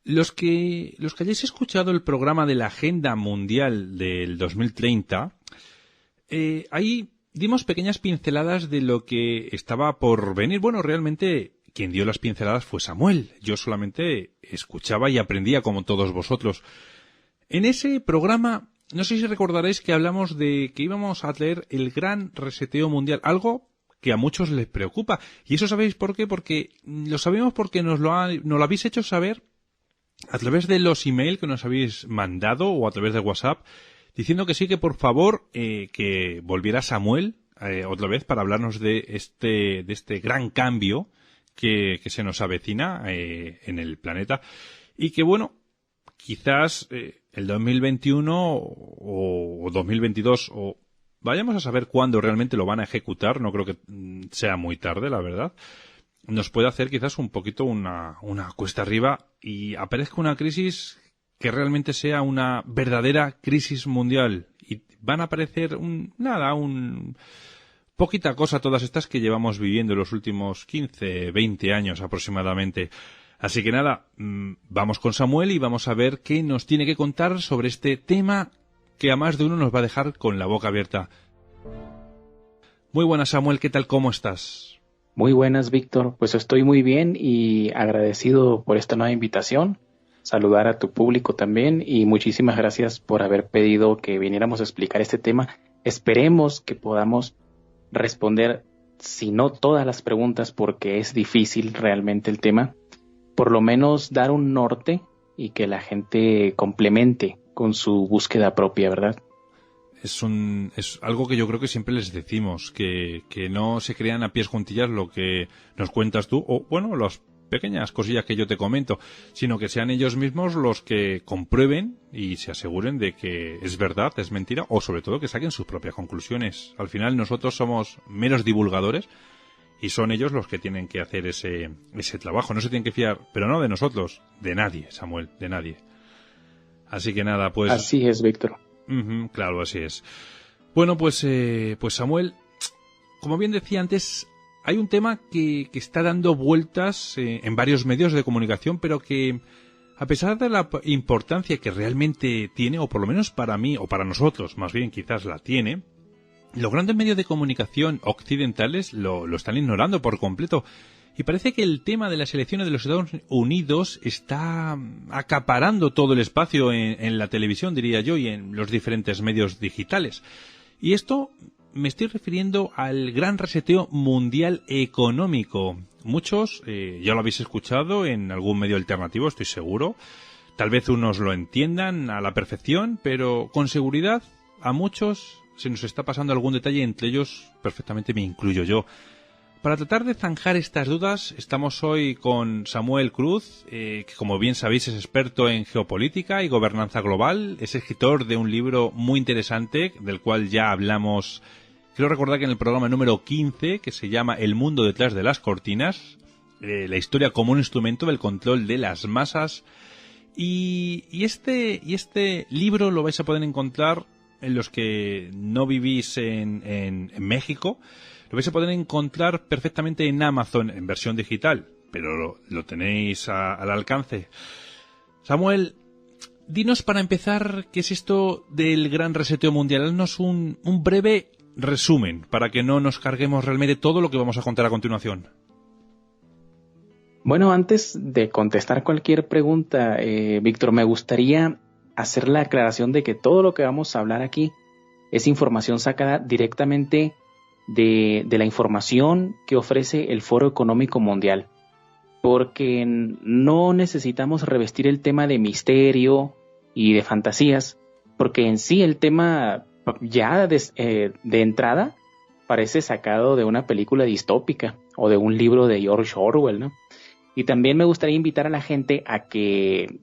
Los que hayáis escuchado el programa de la Agenda Mundial del 2030, ahí dimos pequeñas pinceladas de lo que estaba por venir. Bueno, realmente quien dio las pinceladas fue Samuel. Yo solamente escuchaba y aprendía como todos vosotros. En ese programa, no sé si recordaréis que hablamos de que íbamos a leer el gran reseteo mundial, algo que a muchos les preocupa. ¿Y eso sabéis por qué? Porque lo sabemos porque nos lo habéis hecho saber a través de los emails que nos habéis mandado o a través de WhatsApp, diciendo que sí, que por favor que volviera Samuel otra vez para hablarnos de este gran cambio que se nos avecina en el planeta y que bueno, quizás el 2021 o 2022 o vayamos a saber cuándo realmente lo van a ejecutar, no creo que sea muy tarde, la verdad, nos puede hacer quizás un poquito una cuesta arriba y aparezca una crisis que realmente sea una verdadera crisis mundial. Y van a aparecer poquita cosa todas estas que llevamos viviendo los últimos 15, 20 años aproximadamente. Así que nada, vamos con Samuel y vamos a ver qué nos tiene que contar sobre este tema que a más de uno nos va a dejar con la boca abierta. Muy buenas, Samuel, ¿qué tal? ¿Cómo estás? Muy buenas, Víctor. Pues estoy muy bien y agradecido por esta nueva invitación. Saludar a tu público también y muchísimas gracias por haber pedido que viniéramos a explicar este tema. Esperemos que podamos responder, si no todas las preguntas, porque es difícil realmente el tema, por lo menos dar un norte y que la gente complemente con su búsqueda propia, ¿verdad? Es algo que yo creo que siempre les decimos, que no se crean a pies juntillas lo que nos cuentas tú, o bueno, las pequeñas cosillas que yo te comento, sino que sean ellos mismos los que comprueben y se aseguren de que es verdad, es mentira, o sobre todo que saquen sus propias conclusiones. Al final nosotros somos meros divulgadores y son ellos los que tienen que hacer ese trabajo. No se tienen que fiar, pero no de nosotros, de nadie, Samuel, de nadie. Así que nada, pues... Así es, Víctor. Claro, así es. Bueno, pues Samuel, como bien decía antes, hay un tema que está dando vueltas en varios medios de comunicación, pero que a pesar de la importancia que realmente tiene, o por lo menos para mí, o para nosotros, más bien quizás la tiene, los grandes medios de comunicación occidentales lo están ignorando por completo. Y parece que el tema de las elecciones de los Estados Unidos está acaparando todo el espacio en la televisión, diría yo, y en los diferentes medios digitales. Y esto me estoy refiriendo al gran reseteo mundial económico. Muchos ya lo habéis escuchado en algún medio alternativo, estoy seguro. Tal vez unos lo entiendan a la perfección, pero con seguridad a muchos se nos está pasando algún detalle, entre ellos perfectamente me incluyo yo. Para tratar de zanjar estas dudas, estamos hoy con Samuel Cruz, que como bien sabéis es experto en geopolítica y gobernanza global, es escritor de un libro muy interesante, del cual ya hablamos, creo recordar que en el programa número 15, que se llama El mundo detrás de las cortinas, la historia como un instrumento del control de las masas, y este libro lo vais a poder encontrar en los que no vivís en México. Lo vais a poder encontrar perfectamente en Amazon en versión digital, pero lo tenéis al alcance. Samuel, dinos para empezar qué es esto del gran reseteo mundial. Haznos un breve resumen para que no nos carguemos realmente todo lo que vamos a contar a continuación. Bueno, antes de contestar cualquier pregunta, Víctor, me gustaría hacer la aclaración de que todo lo que vamos a hablar aquí es información sacada directamente de la información que ofrece el Foro Económico Mundial, porque no necesitamos revestir el tema de misterio y de fantasías, porque en sí el tema ya de entrada parece sacado de una película distópica o de un libro de George Orwell, ¿no? Y también me gustaría invitar a la gente a que,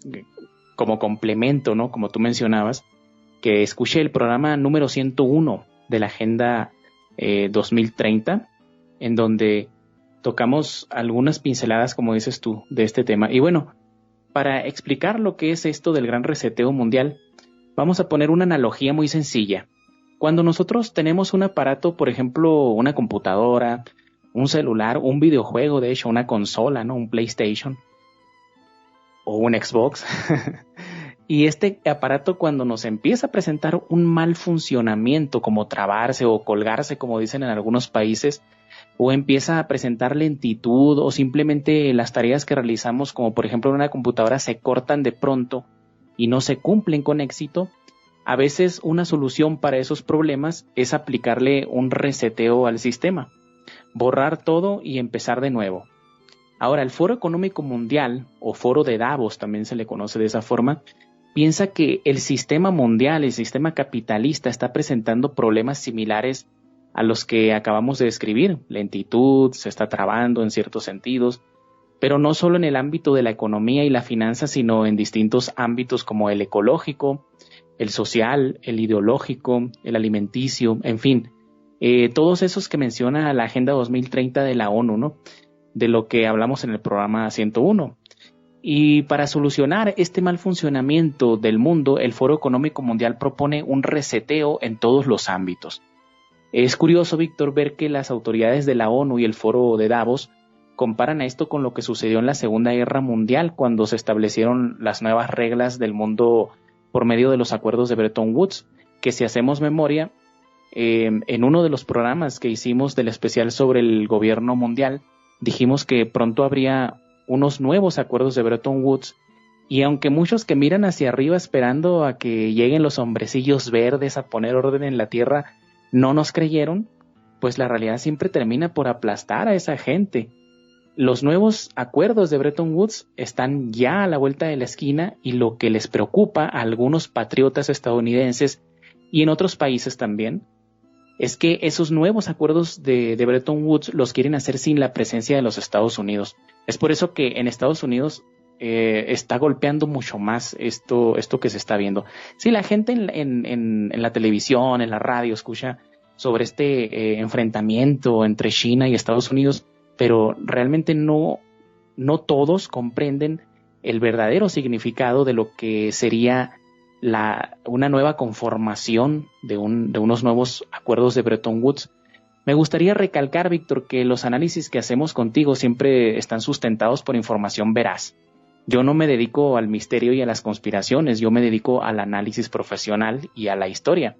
como complemento, ¿no?, como tú mencionabas, que escuche el programa número 101 de la Agenda 2030, en donde tocamos algunas pinceladas, como dices tú, de este tema. Y bueno, para explicar lo que es esto del gran reseteo mundial, vamos a poner una analogía muy sencilla. Cuando nosotros tenemos un aparato, por ejemplo, una computadora, un celular, un videojuego, de hecho, una consola, ¿no?, un PlayStation, o un Xbox. Y este aparato, cuando nos empieza a presentar un mal funcionamiento, como trabarse o colgarse, como dicen en algunos países, o empieza a presentar lentitud, o simplemente las tareas que realizamos, como por ejemplo en una computadora, se cortan de pronto y no se cumplen con éxito, a veces una solución para esos problemas es aplicarle un reseteo al sistema, borrar todo y empezar de nuevo. Ahora, el Foro Económico Mundial, o Foro de Davos, también se le conoce de esa forma, piensa que el sistema mundial, el sistema capitalista, está presentando problemas similares a los que acabamos de describir. Lentitud, se está trabando en ciertos sentidos, pero no solo en el ámbito de la economía y la finanza, sino en distintos ámbitos como el ecológico, el social, el ideológico, el alimenticio, en fin, todos esos que menciona la Agenda 2030 de la ONU, ¿no? De lo que hablamos en el programa 101. Y para solucionar este mal funcionamiento del mundo, el Foro Económico Mundial propone un reseteo en todos los ámbitos. Es curioso, Víctor, ver que las autoridades de la ONU y el Foro de Davos comparan esto con lo que sucedió en la Segunda Guerra Mundial, cuando se establecieron las nuevas reglas del mundo por medio de los acuerdos de Bretton Woods, que si hacemos memoria, en uno de los programas que hicimos del especial sobre el gobierno mundial, dijimos que pronto habría unos nuevos acuerdos de Bretton Woods, y aunque muchos que miran hacia arriba esperando a que lleguen los hombrecillos verdes a poner orden en la tierra, no nos creyeron, pues la realidad siempre termina por aplastar a esa gente. Los nuevos acuerdos de Bretton Woods están ya a la vuelta de la esquina, y lo que les preocupa a algunos patriotas estadounidenses y en otros países también es que esos nuevos acuerdos de Bretton Woods los quieren hacer sin la presencia de los Estados Unidos. Es por eso que en Estados Unidos está golpeando mucho más esto que se está viendo. Sí, la gente en la televisión, en la radio, escucha sobre este enfrentamiento entre China y Estados Unidos, pero realmente no todos comprenden el verdadero significado de lo que sería una nueva conformación de unos nuevos acuerdos de Bretton Woods. Me gustaría recalcar, Víctor, que los análisis que hacemos contigo siempre están sustentados por información veraz. Yo no me dedico al misterio y a las conspiraciones, yo me dedico al análisis profesional y a la historia.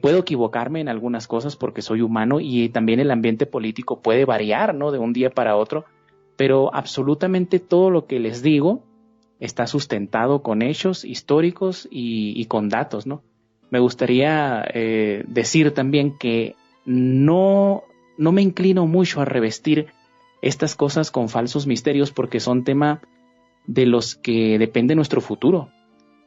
Puedo equivocarme en algunas cosas porque soy humano, y también el ambiente político puede variar, ¿no?, de un día para otro, pero absolutamente todo lo que les digo está sustentado con hechos históricos y con datos, ¿no? Me gustaría decir también que no me inclino mucho a revestir estas cosas con falsos misterios, porque son tema de los que depende nuestro futuro,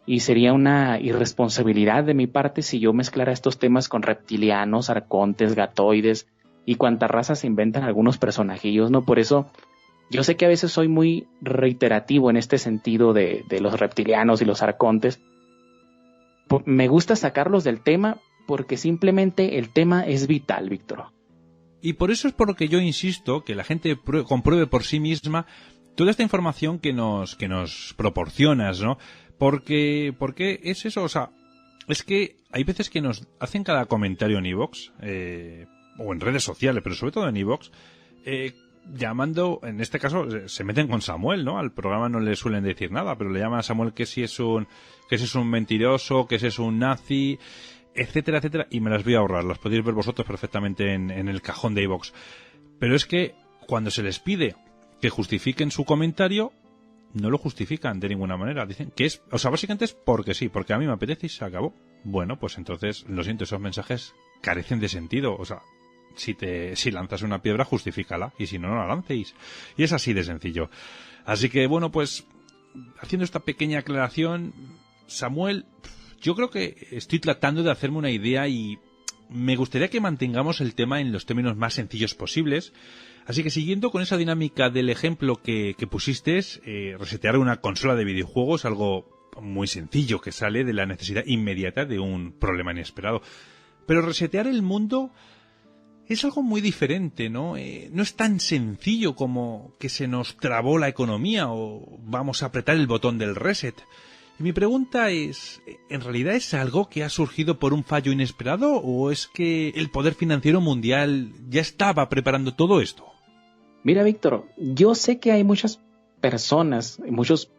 y sería una irresponsabilidad de mi parte si yo mezclara estos temas con reptilianos, arcontes, gatoides y cuántas razas se inventan algunos personajillos, ¿no? Por eso yo sé que a veces soy muy reiterativo en este sentido de los reptilianos y los arcontes. Me gusta sacarlos del tema porque simplemente el tema es vital, Víctor. Y por eso es por lo que yo insisto que la gente compruebe por sí misma toda esta información que nos proporcionas, ¿no? Porque es eso, o sea, es que hay veces que nos hacen cada comentario en iVoox, o en redes sociales, pero sobre todo en iVoox, llamando, en este caso, se meten con Samuel, ¿no? Al programa no le suelen decir nada, pero le llaman a Samuel que si es un mentiroso, que si es un nazi, etcétera, etcétera, y me las voy a ahorrar, las podéis ver vosotros perfectamente en el cajón de iVoox. Pero es que cuando se les pide que justifiquen su comentario, no lo justifican de ninguna manera. Dicen que es, o sea, básicamente es porque sí, porque a mí me apetece y se acabó. Bueno, pues entonces, lo siento, esos mensajes carecen de sentido. O sea, si lanzas una piedra, justifícala, y si no, no la lancéis. Y es así de sencillo. Así que, bueno, pues, haciendo esta pequeña aclaración, Samuel, yo creo que estoy tratando de hacerme una idea, y me gustaría que mantengamos el tema en los términos más sencillos posibles. Así que, siguiendo con esa dinámica del ejemplo que pusiste, resetear una consola de videojuegos, algo muy sencillo que sale de la necesidad inmediata de un problema inesperado. Pero resetear el mundo es algo muy diferente, ¿no? No es tan sencillo como que se nos trabó la economía o vamos a apretar el botón del reset. Y mi pregunta es, ¿en realidad es algo que ha surgido por un fallo inesperado o es que el poder financiero mundial ya estaba preparando todo esto? Mira, Víctor, yo sé que hay muchas personas, muchos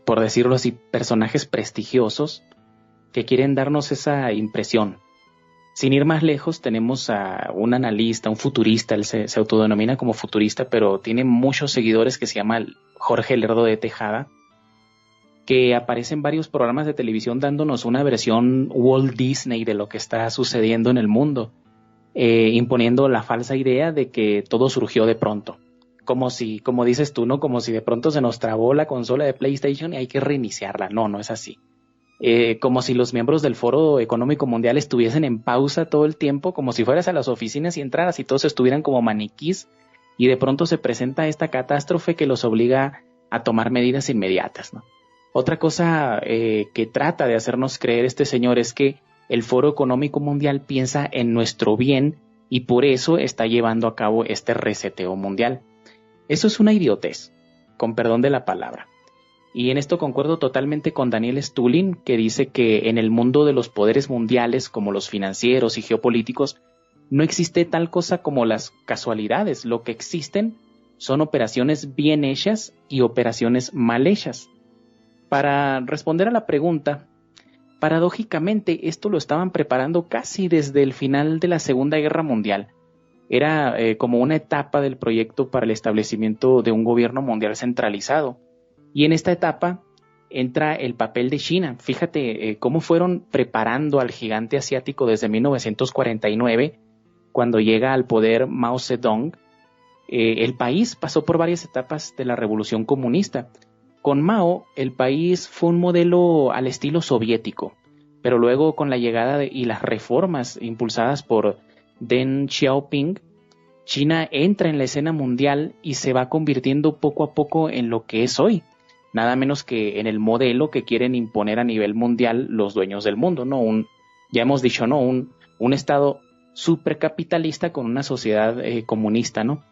por decirlo así, personajes prestigiosos que quieren darnos esa impresión. Sin ir más lejos, tenemos a un analista, un futurista, él se autodenomina como futurista, pero tiene muchos seguidores, que se llama Jorge Lerdo de Tejada, que aparece en varios programas de televisión dándonos una versión Walt Disney de lo que está sucediendo en el mundo, imponiendo la falsa idea de que todo surgió de pronto. Como si, como dices tú, ¿no? Como si de pronto se nos trabó la consola de PlayStation y hay que reiniciarla. No, no es así. Como si los miembros del Foro Económico Mundial estuviesen en pausa todo el tiempo, como si fueras a las oficinas y entraras y todos estuvieran como maniquís, y de pronto se presenta esta catástrofe que los obliga a tomar medidas inmediatas, ¿no? Otra cosa que trata de hacernos creer este señor es que el Foro Económico Mundial piensa en nuestro bien y por eso está llevando a cabo este reseteo mundial. Eso es una idiotez, con perdón de la palabra. Y en esto concuerdo totalmente con Daniel Stulin, que dice que en el mundo de los poderes mundiales, como los financieros y geopolíticos, no existe tal cosa como las casualidades. Lo que existen son operaciones bien hechas y operaciones mal hechas. Para responder a la pregunta, paradójicamente esto lo estaban preparando casi desde el final de la Segunda Guerra Mundial. Era como una etapa del proyecto para el establecimiento de un gobierno mundial centralizado. Y en esta etapa entra el papel de China. Fíjate cómo fueron preparando al gigante asiático desde 1949, cuando llega al poder Mao Zedong. El país pasó por varias etapas de la revolución comunista. Con Mao, el país fue un modelo al estilo soviético, pero luego con la llegada y las reformas impulsadas por Deng Xiaoping, China entra en la escena mundial y se va convirtiendo poco a poco en lo que es hoy. Nada menos que en el modelo que quieren imponer a nivel mundial los dueños del mundo, ¿no? Ya hemos dicho, ¿no? Un estado supercapitalista con una sociedad comunista, ¿no?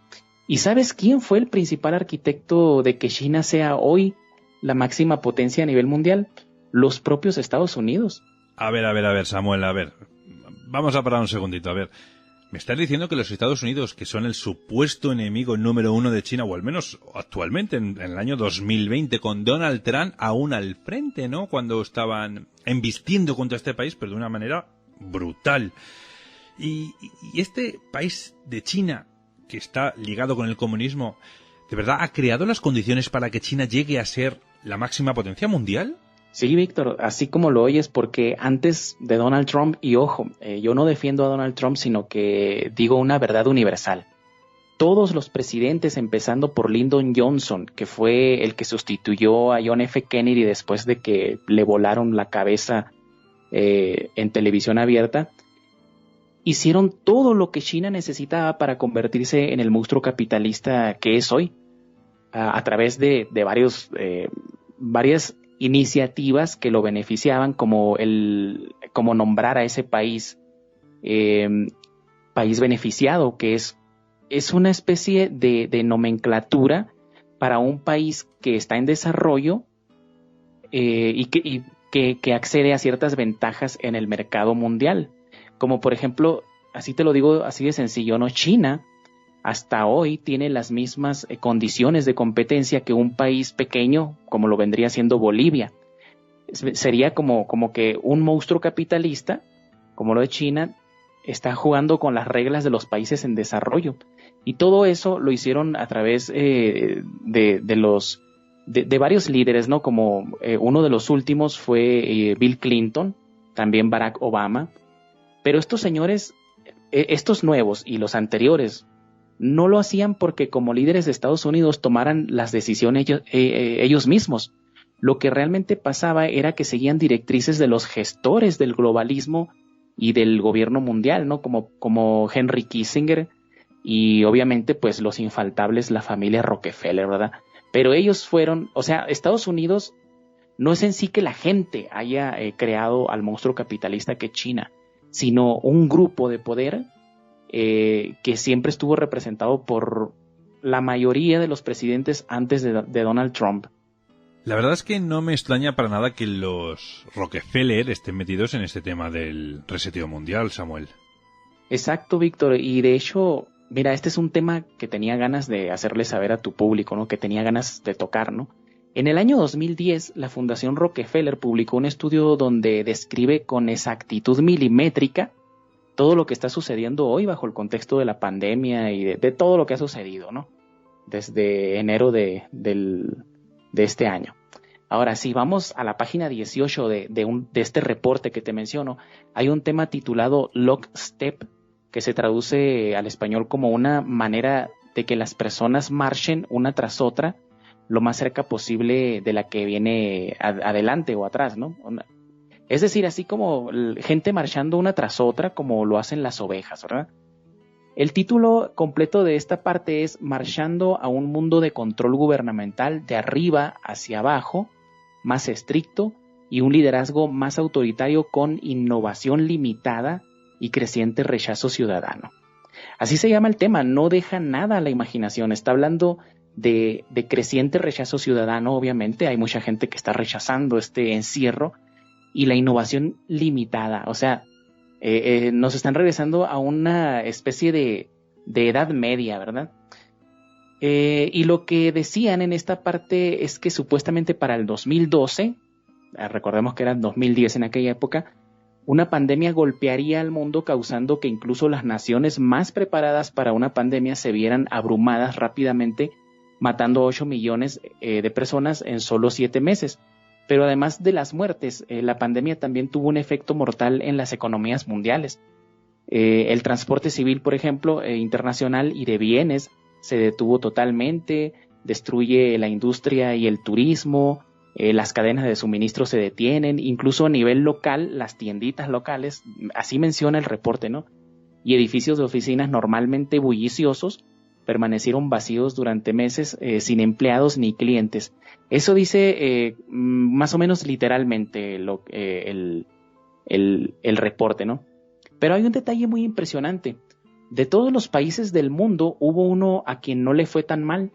¿Y sabes quién fue el principal arquitecto de que China sea hoy la máxima potencia a nivel mundial? Los propios Estados Unidos. A ver, Samuel, a ver. Vamos a parar un segundito, a ver. ¿Me estás diciendo que los Estados Unidos, que son el supuesto enemigo número uno de China, o al menos actualmente en el año 2020, con Donald Trump aún al frente, ¿no? Cuando estaban embistiendo contra este país, pero de una manera brutal. Y este país de China, que está ligado con el comunismo, ¿de verdad ha creado las condiciones para que China llegue a ser la máxima potencia mundial? Sí, Víctor, así como lo oyes, porque antes de Donald Trump, y ojo, yo no defiendo a Donald Trump, sino que digo una verdad universal. Todos los presidentes, empezando por Lyndon Johnson, que fue el que sustituyó a John F. Kennedy después de que le volaron la cabeza en televisión abierta, hicieron todo lo que China necesitaba para convertirse en el monstruo capitalista que es hoy, a través de varias iniciativas que lo beneficiaban, como nombrar a ese país país beneficiado, que es una especie de nomenclatura para un país que está en desarrollo y que accede a ciertas ventajas en el mercado mundial. Como por ejemplo, así te lo digo así de sencillo, ¿no? China hasta hoy tiene las mismas condiciones de competencia que un país pequeño, como lo vendría siendo Bolivia. Sería como que un monstruo capitalista, como lo de China, está jugando con las reglas de los países en desarrollo. Y todo eso lo hicieron a través de varios líderes, ¿no? Como uno de los últimos fue Bill Clinton, también Barack Obama. Pero estos señores, estos nuevos y los anteriores, no lo hacían porque como líderes de Estados Unidos tomaran las decisiones ellos mismos. Lo que realmente pasaba era que seguían directrices de los gestores del globalismo y del gobierno mundial, ¿no? Como Henry Kissinger y obviamente pues los infaltables, la familia Rockefeller, ¿verdad? Pero ellos fueron, o sea, Estados Unidos no es en sí que la gente haya creado al monstruo capitalista que es China, sino un grupo de poder que siempre estuvo representado por la mayoría de los presidentes antes de Donald Trump. La verdad es que no me extraña para nada que los Rockefeller estén metidos en este tema del reseteo mundial, Samuel. Exacto, Víctor, y de hecho, mira, este es un tema que tenía ganas de hacerle saber a tu público, ¿no? Que tenía ganas de tocar, ¿no? En el año 2010, la Fundación Rockefeller publicó un estudio donde describe con exactitud milimétrica todo lo que está sucediendo hoy bajo el contexto de la pandemia y de todo lo que ha sucedido, ¿no? Desde enero de este año. Ahora, si vamos a la página 18 de este reporte que te menciono, hay un tema titulado Lockstep, que se traduce al español como una manera de que las personas marchen una tras otra lo más cerca posible de la que viene adelante o atrás, ¿no? Es decir, así como gente marchando una tras otra, como lo hacen las ovejas, ¿verdad? El título completo de esta parte es Marchando a un mundo de control gubernamental de arriba hacia abajo, más estricto y un liderazgo más autoritario con innovación limitada y creciente rechazo ciudadano. Así se llama el tema, no deja nada a la imaginación, está hablando de creciente rechazo ciudadano, obviamente, hay mucha gente que está rechazando este encierro, y la innovación limitada, o sea, nos están regresando a una especie de edad media, ¿verdad? Y lo que decían en esta parte es que supuestamente para el 2012, recordemos que era 2010 en aquella época, una pandemia golpearía al mundo causando que incluso las naciones más preparadas para una pandemia se vieran abrumadas rápidamente, matando 8 millones de personas en solo 7 meses. Pero además de las muertes, la pandemia también tuvo un efecto mortal en las economías mundiales. El transporte civil, por ejemplo, internacional y de bienes se detuvo totalmente, destruye la industria y el turismo, las cadenas de suministro se detienen, incluso a nivel local, las tienditas locales, así menciona el reporte, ¿no? Y edificios de oficinas normalmente bulliciosos permanecieron vacíos durante meses sin empleados ni clientes. Eso dice más o menos literalmente el reporte, ¿no? Pero hay un detalle muy impresionante. De todos los países del mundo hubo uno a quien no le fue tan mal.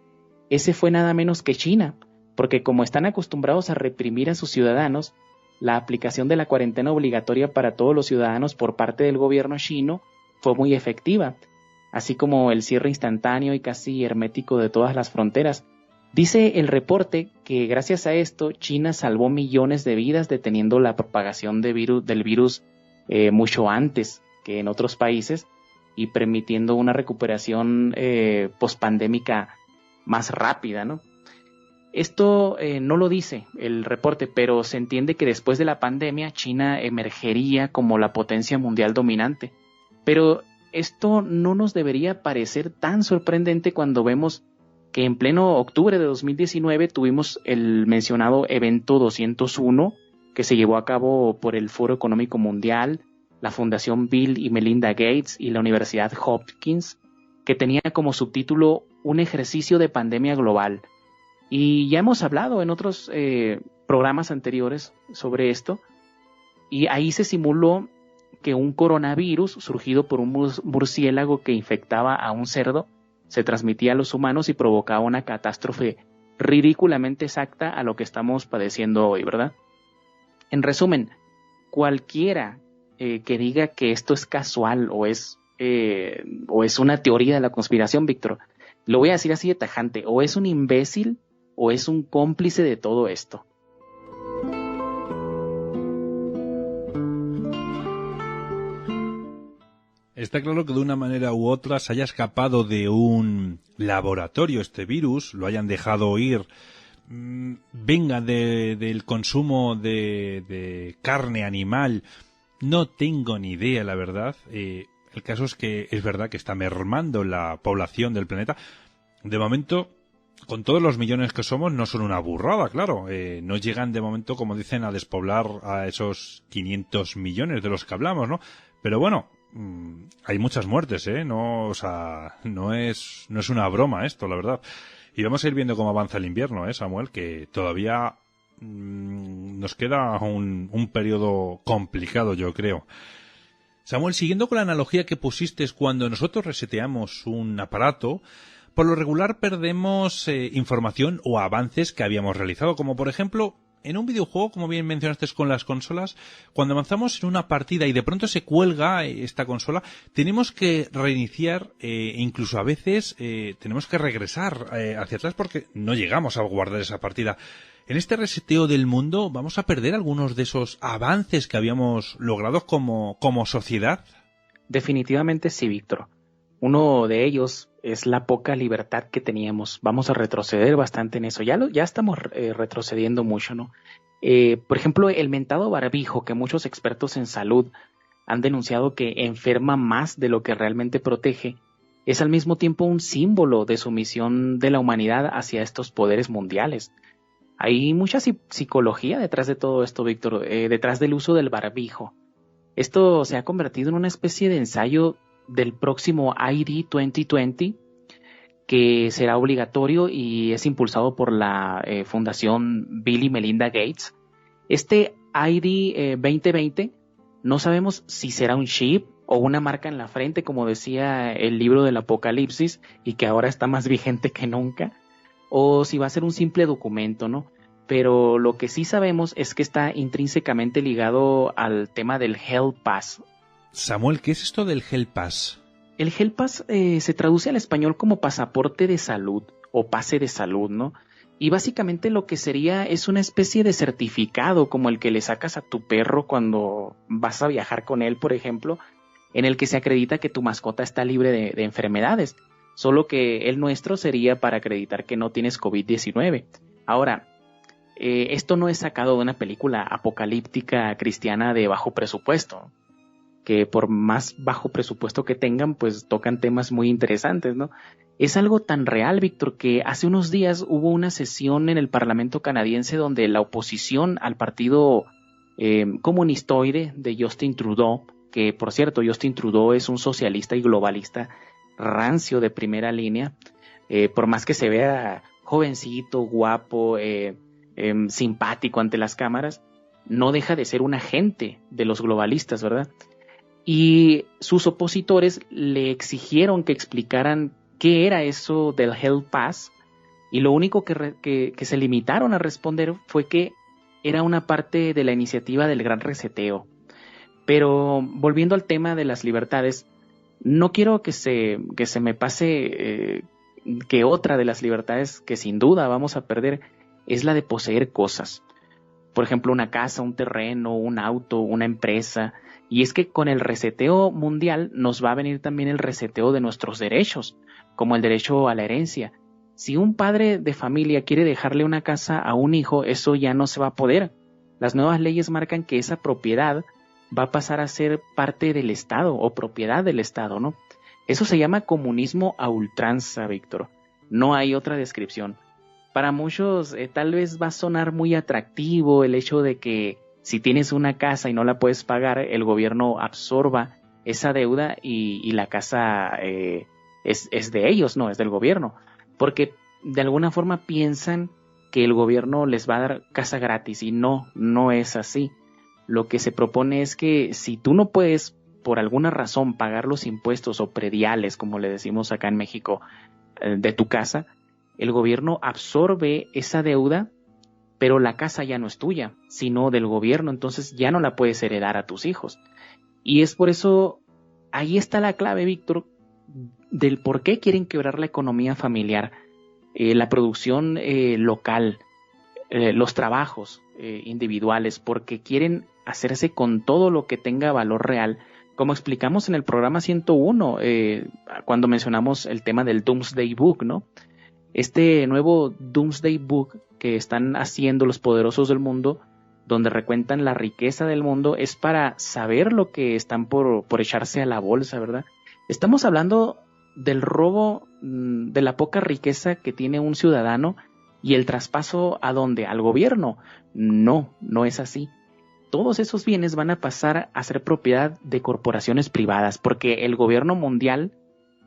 Ese fue nada menos que China, porque como están acostumbrados a reprimir a sus ciudadanos, la aplicación de la cuarentena obligatoria para todos los ciudadanos por parte del gobierno chino fue muy efectiva, así como el cierre instantáneo y casi hermético de todas las fronteras. Dice el reporte que gracias a esto China salvó millones de vidas deteniendo la propagación del virus mucho antes que en otros países y permitiendo una recuperación pospandémica más rápida, ¿no? Esto no lo dice el reporte, pero se entiende que después de la pandemia China emergería como la potencia mundial dominante. Pero esto no nos debería parecer tan sorprendente cuando vemos que en pleno octubre de 2019 tuvimos el mencionado evento 201 que se llevó a cabo por el Foro Económico Mundial, la Fundación Bill y Melinda Gates y la Universidad Hopkins, que tenía como subtítulo Un ejercicio de pandemia global. Y ya hemos hablado en otros programas anteriores sobre esto, y ahí se simuló que un coronavirus surgido por un murciélago que infectaba a un cerdo se transmitía a los humanos y provocaba una catástrofe ridículamente exacta a lo que estamos padeciendo hoy, ¿verdad? En resumen, cualquiera que diga que esto es casual o es una teoría de la conspiración, Víctor, lo voy a decir así de tajante, o es un imbécil o es un cómplice de todo esto. Está claro que de una manera u otra se haya escapado de un laboratorio este virus, lo hayan dejado ir, venga del consumo de carne animal, no tengo ni idea, la verdad. El caso es que es verdad que está mermando la población del planeta. De momento, con todos los millones que somos, no son una burrada, claro. No llegan de momento, como dicen, a despoblar a esos 500 millones de los que hablamos, ¿no? Pero bueno, hay muchas muertes, no, o sea, no es una broma esto, la verdad. Y vamos a ir viendo cómo avanza el invierno, Samuel, que todavía nos queda un periodo complicado, yo creo. Samuel, siguiendo con la analogía que pusiste, cuando nosotros reseteamos un aparato, por lo regular perdemos información o avances que habíamos realizado, como por ejemplo en un videojuego, como bien mencionaste con las consolas, cuando avanzamos en una partida y de pronto se cuelga esta consola, tenemos que reiniciar e incluso a veces tenemos que regresar hacia atrás porque no llegamos a guardar esa partida. En este reseteo del mundo, ¿vamos a perder algunos de esos avances que habíamos logrado como sociedad? Definitivamente sí, Víctor. Uno de ellos es la poca libertad que teníamos. Vamos a retroceder bastante en eso. Ya estamos retrocediendo mucho, ¿no? Por ejemplo, el mentado barbijo, que muchos expertos en salud han denunciado que enferma más de lo que realmente protege, es al mismo tiempo un símbolo de sumisión de la humanidad hacia estos poderes mundiales. Hay mucha psicología detrás de todo esto, Víctor, detrás del uso del barbijo. Esto se ha convertido en una especie de ensayo del próximo ID 2020, que será obligatorio y es impulsado por la Fundación Bill y Melinda Gates. Este ID 2020 no sabemos si será un chip o una marca en la frente, como decía el libro del Apocalipsis, y que ahora está más vigente que nunca, o si va a ser un simple documento, ¿no? Pero lo que sí sabemos es que está intrínsecamente ligado al tema del Health Pass. Samuel, ¿qué es esto del Health Pass? El Health Pass se traduce al español como pasaporte de salud o pase de salud, ¿no? Y básicamente lo que sería es una especie de certificado como el que le sacas a tu perro cuando vas a viajar con él, por ejemplo, en el que se acredita que tu mascota está libre de enfermedades. Solo que el nuestro sería para acreditar que no tienes COVID-19. Ahora, esto no es sacado de una película apocalíptica cristiana de bajo presupuesto, que por más bajo presupuesto que tengan, pues tocan temas muy interesantes, ¿no? Es algo tan real, Víctor, que hace unos días hubo una sesión en el Parlamento canadiense donde la oposición al partido comunistoide de Justin Trudeau, que por cierto, Justin Trudeau es un socialista y globalista rancio de primera línea, por más que se vea jovencito, guapo, simpático ante las cámaras, no deja de ser un agente de los globalistas, ¿verdad? Y sus opositores le exigieron que explicaran qué era eso del Health Pass, y lo único que se limitaron a responder fue que era una parte de la iniciativa del Gran Reseteo. Pero volviendo al tema de las libertades, no quiero que se me pase que otra de las libertades que sin duda vamos a perder es la de poseer cosas. Por ejemplo, una casa, un terreno, un auto, una empresa. Y es que con el reseteo mundial nos va a venir también el reseteo de nuestros derechos, como el derecho a la herencia. Si un padre de familia quiere dejarle una casa a un hijo, eso ya no se va a poder. Las nuevas leyes marcan que esa propiedad va a pasar a ser parte del Estado o propiedad del Estado, ¿no? Eso se llama comunismo a ultranza, Víctor. No hay otra descripción. Para muchos tal vez va a sonar muy atractivo el hecho de que si tienes una casa y no la puedes pagar, el gobierno absorba esa deuda y la casa es de ellos, no es del gobierno. Porque de alguna forma piensan que el gobierno les va a dar casa gratis y no es así. Lo que se propone es que si tú no puedes por alguna razón pagar los impuestos o prediales, como le decimos acá en México, de tu casa, el gobierno absorbe esa deuda, pero la casa ya no es tuya, sino del gobierno, entonces ya no la puedes heredar a tus hijos. Y es por eso, ahí está la clave, Víctor, del por qué quieren quebrar la economía familiar, la producción local, los trabajos individuales, porque quieren hacerse con todo lo que tenga valor real, como explicamos en el programa 101, cuando mencionamos el tema del Doomsday Book, ¿no? Este nuevo Doomsday Book que están haciendo los poderosos del mundo, donde recuentan la riqueza del mundo, es para saber lo que están por echarse a la bolsa, ¿verdad? Estamos hablando del robo de la poca riqueza que tiene un ciudadano y el traspaso ¿a dónde? ¿Al gobierno? No es así. Todos esos bienes van a pasar a ser propiedad de corporaciones privadas, porque el gobierno mundial,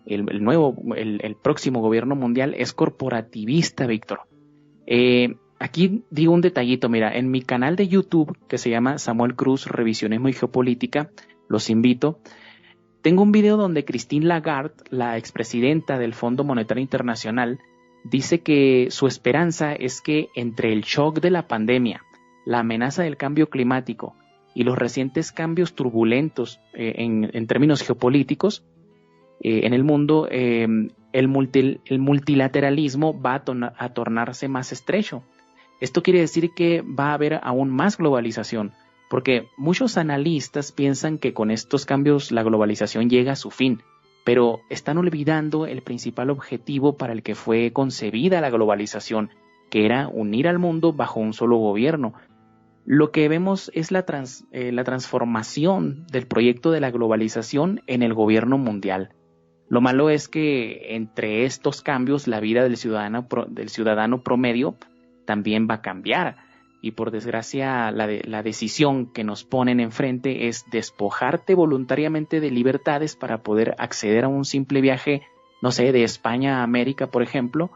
el próximo gobierno mundial es corporativista, Víctor. Aquí digo un detallito, mira, en mi canal de YouTube, que se llama Samuel Cruz, Revisionismo y Geopolítica, los invito. Tengo un video donde Christine Lagarde, la expresidenta del Fondo Monetario Internacional, dice que su esperanza es que entre el shock de la pandemia, la amenaza del cambio climático y los recientes cambios turbulentos en términos geopolíticos en el mundo, el multilateralismo va a tornarse más estrecho. Esto quiere decir que va a haber aún más globalización, porque muchos analistas piensan que con estos cambios la globalización llega a su fin, pero están olvidando el principal objetivo para el que fue concebida la globalización, que era unir al mundo bajo un solo gobierno. Lo que vemos es la transformación del proyecto de la globalización en el gobierno mundial. Lo malo es que entre estos cambios la vida del ciudadano promedio también va a cambiar, y por desgracia la decisión que nos ponen enfrente es despojarte voluntariamente de libertades para poder acceder a un simple viaje, no sé, de España a América, por ejemplo,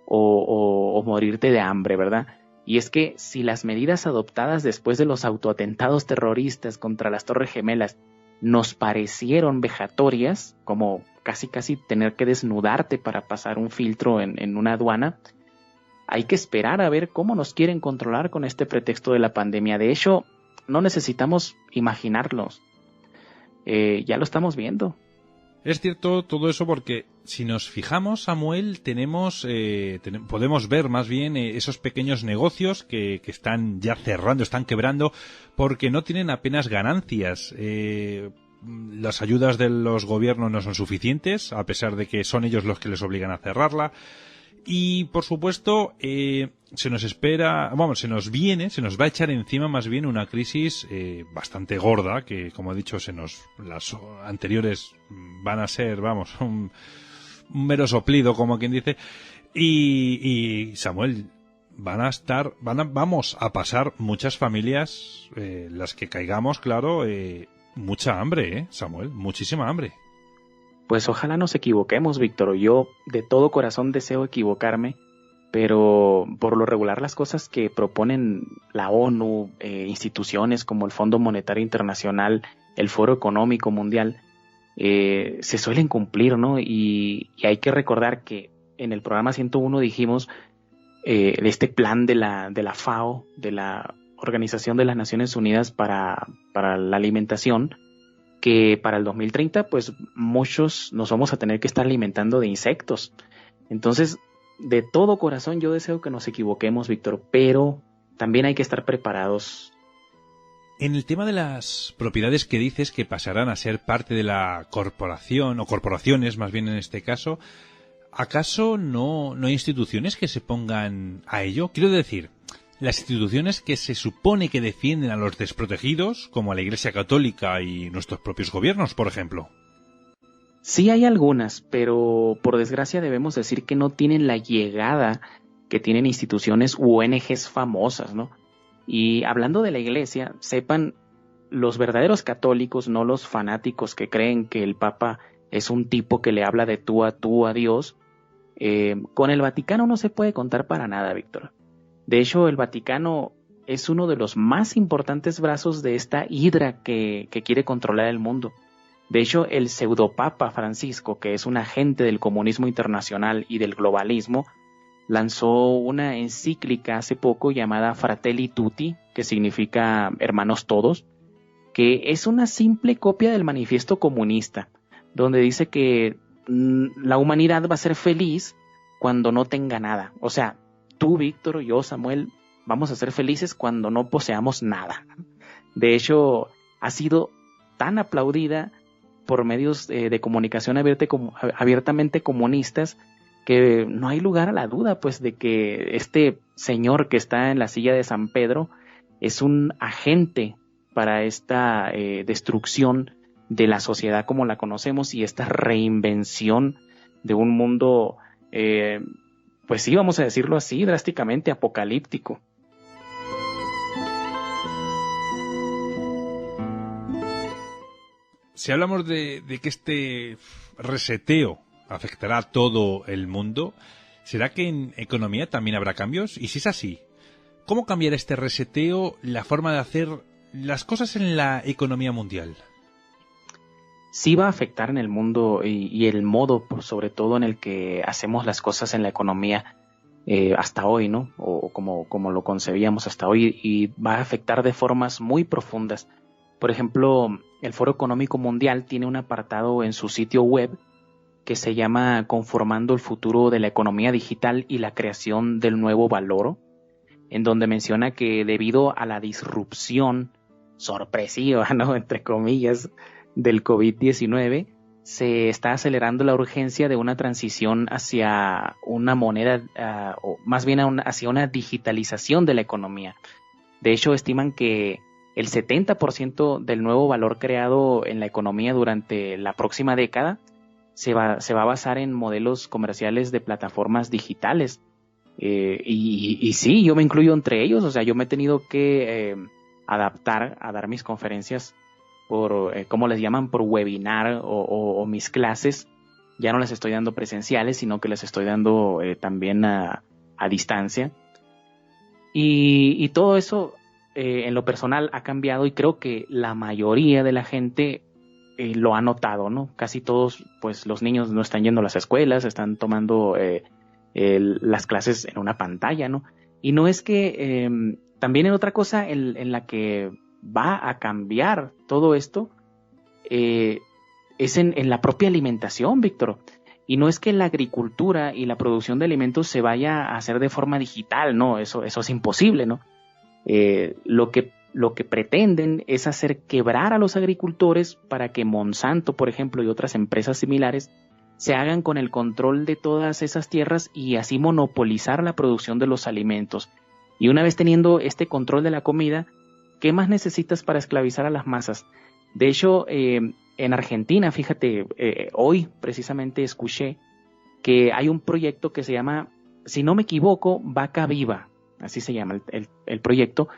o morirte de hambre, ¿verdad? Y es que si las medidas adoptadas después de los autoatentados terroristas contra las Torres Gemelas nos parecieron vejatorias, como casi tener que desnudarte para pasar un filtro en una aduana, hay que esperar a ver cómo nos quieren controlar con este pretexto de la pandemia. De hecho, no necesitamos imaginarlos. Ya lo estamos viendo. Es cierto todo eso, porque si nos fijamos, Samuel, podemos ver más bien esos pequeños negocios que están ya cerrando, están quebrando, porque no tienen apenas ganancias. Las ayudas de los gobiernos no son suficientes, a pesar de que son ellos los que les obligan a cerrarla. Y, por supuesto, se nos va a echar encima más bien una crisis bastante gorda, que, como he dicho, las anteriores van a ser, un mero soplido, como quien dice. Y Samuel, vamos a pasar muchas familias, las que caigamos, claro, mucha hambre, Samuel, muchísima hambre. Pues ojalá nos equivoquemos, Víctor. Yo de todo corazón deseo equivocarme, pero por lo regular las cosas que proponen la ONU, instituciones como el Fondo Monetario Internacional, el Foro Económico Mundial, se suelen cumplir, ¿no? Y hay que recordar que en el programa 101 dijimos de este plan de la FAO, de la Organización de las Naciones Unidas para la Alimentación, que para el 2030 pues muchos nos vamos a tener que estar alimentando de insectos. Entonces, de todo corazón yo deseo que nos equivoquemos, Víctor, pero también hay que estar preparados. En el tema de las propiedades que dices que pasarán a ser parte de la corporación, o corporaciones más bien en este caso, ¿acaso no hay instituciones que se pongan a ello? Quiero decir, las instituciones que se supone que defienden a los desprotegidos, como la Iglesia Católica y nuestros propios gobiernos, por ejemplo. Sí hay algunas, pero por desgracia debemos decir que no tienen la llegada que tienen instituciones u ONGs famosas, ¿no? Y hablando de la Iglesia, sepan, los verdaderos católicos, no los fanáticos que creen que el Papa es un tipo que le habla de tú a Dios, con el Vaticano no se puede contar para nada, Víctor. De hecho, el Vaticano es uno de los más importantes brazos de esta hidra que quiere controlar el mundo. De hecho, el pseudopapa Francisco, que es un agente del comunismo internacional y del globalismo, lanzó una encíclica hace poco llamada Fratelli Tutti, que significa hermanos todos, que es una simple copia del manifiesto comunista, donde dice que la humanidad va a ser feliz cuando no tenga nada. O sea, tú, Víctor, yo, Samuel, vamos a ser felices cuando no poseamos nada. De hecho, ha sido tan aplaudida por medios de comunicación abiertamente comunistas que no hay lugar a la duda, pues, de que este señor que está en la silla de San Pedro es un agente para esta destrucción de la sociedad como la conocemos y esta reinvención de un mundo pues sí, vamos a decirlo así, drásticamente apocalíptico. Si hablamos de que este reseteo afectará a todo el mundo, ¿será que en economía también habrá cambios? Y si es así, ¿cómo cambiará este reseteo la forma de hacer las cosas en la economía mundial? Sí va a afectar en el mundo y el modo, sobre todo, en el que hacemos las cosas en la economía. hasta hoy, ¿no? O como lo concebíamos hasta hoy, y va a afectar de formas muy profundas. Por ejemplo, el Foro Económico Mundial tiene un apartado en su sitio web que se llama Conformando el futuro de la economía digital y la creación del nuevo valor, en donde menciona que debido a la disrupción sorpresiva, ¿no?, entre comillas, del COVID-19, se está acelerando la urgencia de una transición hacia una moneda, o más bien hacia una digitalización de la economía. De hecho, estiman que el 70% del nuevo valor creado en la economía durante la próxima década se va a basar en modelos comerciales de plataformas digitales. Y sí, yo me incluyo entre ellos. O sea, yo me he tenido que adaptar a dar mis conferencias por, ¿cómo les llaman?, por webinar, o mis clases. Ya no las estoy dando presenciales, sino que las estoy dando también a distancia. Y todo eso en lo personal ha cambiado, y creo que la mayoría de la gente lo ha notado, ¿no? Casi todos, pues los niños no están yendo a las escuelas, están tomando las clases en una pantalla, ¿no? Y no es que también en otra cosa en la que va a cambiar todo esto es en la propia alimentación, Víctor. Y no es que la agricultura y la producción de alimentos se vaya a hacer de forma digital, no, eso es imposible, ¿no? Lo que pretenden es hacer quebrar a los agricultores para que Monsanto, por ejemplo, y otras empresas similares se hagan con el control de todas esas tierras y así monopolizar la producción de los alimentos. Y una vez teniendo este control de la comida, ¿qué más necesitas para esclavizar a las masas? De hecho, en Argentina, fíjate, hoy precisamente escuché que hay un proyecto que se llama, si no me equivoco, Vaca Viva, así se llama el proyecto,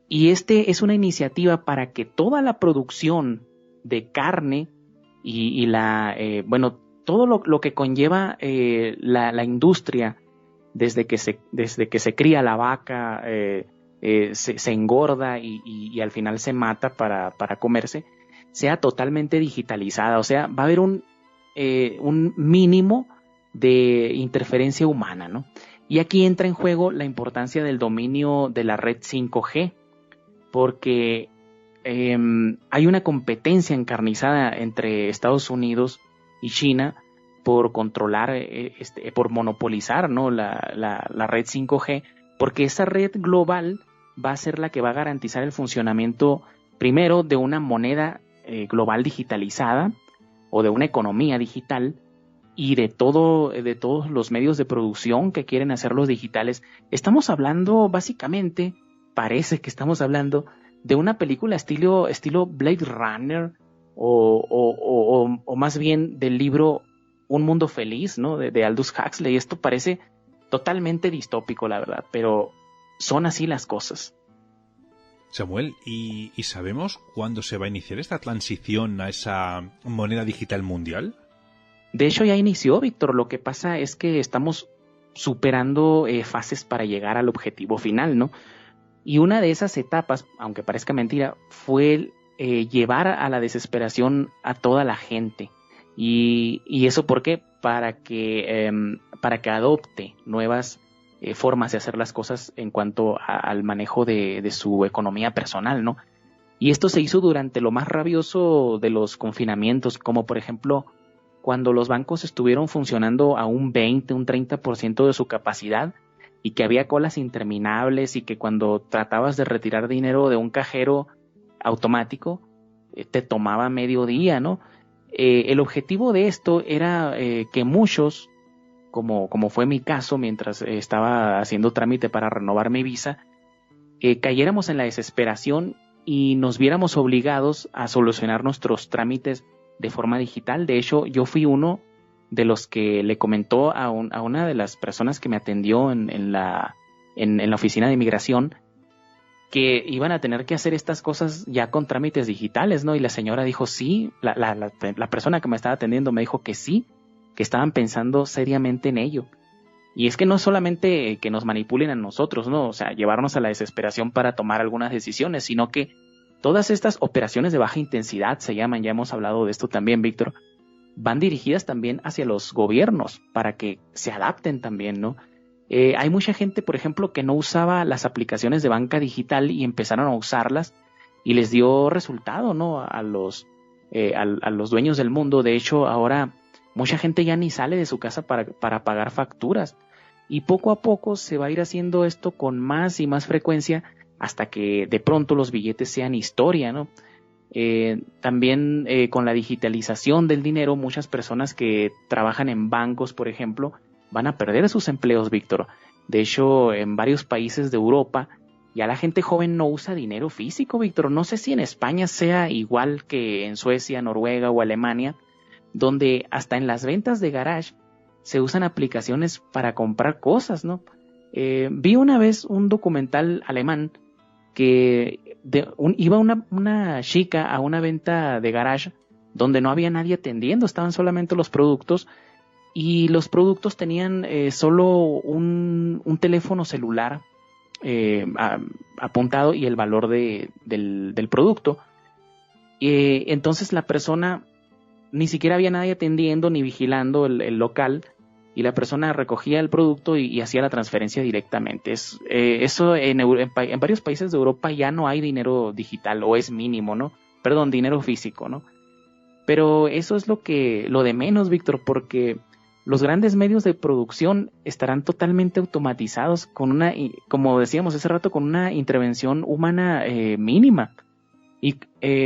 y este es una iniciativa para que toda la producción de carne y todo lo que conlleva la industria, desde que se cría la vaca, se engorda y al final se mata para comerse, sea totalmente digitalizada. O sea, va a haber un mínimo de interferencia humana, ¿no? Y aquí entra en juego la importancia del dominio de la red 5G, porque hay una competencia encarnizada entre Estados Unidos y China por controlar, por monopolizar, ¿no?, la red 5G, porque esa red global va a ser la que va a garantizar el funcionamiento, primero, de una moneda global digitalizada, o de una economía digital, y de todos los medios de producción que quieren hacerlos digitales. Estamos hablando, básicamente, parece que estamos hablando de una película estilo Blade Runner, o más bien del libro Un Mundo Feliz, ¿no?, de Aldous Huxley. Esto parece totalmente distópico, la verdad, pero son así las cosas. Samuel, ¿y sabemos cuándo se va a iniciar esta transición a esa moneda digital mundial? De hecho, ya inició, Víctor. Lo que pasa es que estamos superando fases para llegar al objetivo final, ¿no? Y una de esas etapas, aunque parezca mentira, fue llevar a la desesperación a toda la gente. ¿Y eso por qué? Para que adopte nuevas formas de hacer las cosas en cuanto al manejo de su economía personal, ¿no? Y esto se hizo durante lo más rabioso de los confinamientos, como por ejemplo cuando los bancos estuvieron funcionando a un 20, un 30% de su capacidad, y que había colas interminables, y que cuando tratabas de retirar dinero de un cajero automático te tomaba medio día, ¿no? El objetivo de esto era que muchos, como fue mi caso mientras estaba haciendo trámite para renovar mi visa, cayéramos en la desesperación y nos viéramos obligados a solucionar nuestros trámites de forma digital. De hecho, yo fui uno de los que le comentó a una de las personas que me atendió en la oficina de inmigración que iban a tener que hacer estas cosas ya con trámites digitales, ¿no? Y la señora dijo sí, la persona que me estaba atendiendo me dijo que sí, que estaban pensando seriamente en ello. Y es que no solamente que nos manipulen a nosotros, ¿no?, o sea, llevarnos a la desesperación para tomar algunas decisiones, sino que todas estas operaciones de baja intensidad se llaman, ya hemos hablado de esto también, Víctor, van dirigidas también hacia los gobiernos para que se adapten también, ¿no? Hay mucha gente, por ejemplo, que no usaba las aplicaciones de banca digital y empezaron a usarlas y les dio resultado, ¿no? A los dueños del mundo. De hecho, ahora mucha gente ya ni sale de su casa para pagar facturas. Y poco a poco se va a ir haciendo esto con más y más frecuencia hasta que de pronto los billetes sean historia, ¿no? También con la digitalización del dinero, muchas personas que trabajan en bancos, por ejemplo, van a perder sus empleos, Víctor. De hecho, en varios países de Europa ya la gente joven no usa dinero físico, Víctor. No sé si en España sea igual que en Suecia, Noruega o Alemania, donde hasta en las ventas de garage se usan aplicaciones para comprar cosas, ¿no? Vi una vez un documental alemán que iba una chica a una venta de garage donde no había nadie atendiendo, estaban solamente los productos y los productos tenían solo un teléfono celular apuntado y el valor del producto. Entonces la persona, ni siquiera había nadie atendiendo ni vigilando el local, y la persona recogía el producto y hacía la transferencia directamente. Eso en varios países de Europa ya no hay dinero digital, o es mínimo, ¿no? Perdón, dinero físico, ¿no? Pero eso es lo de menos, Víctor, porque los grandes medios de producción estarán totalmente automatizados como decíamos hace rato, con una intervención humana mínima. Y,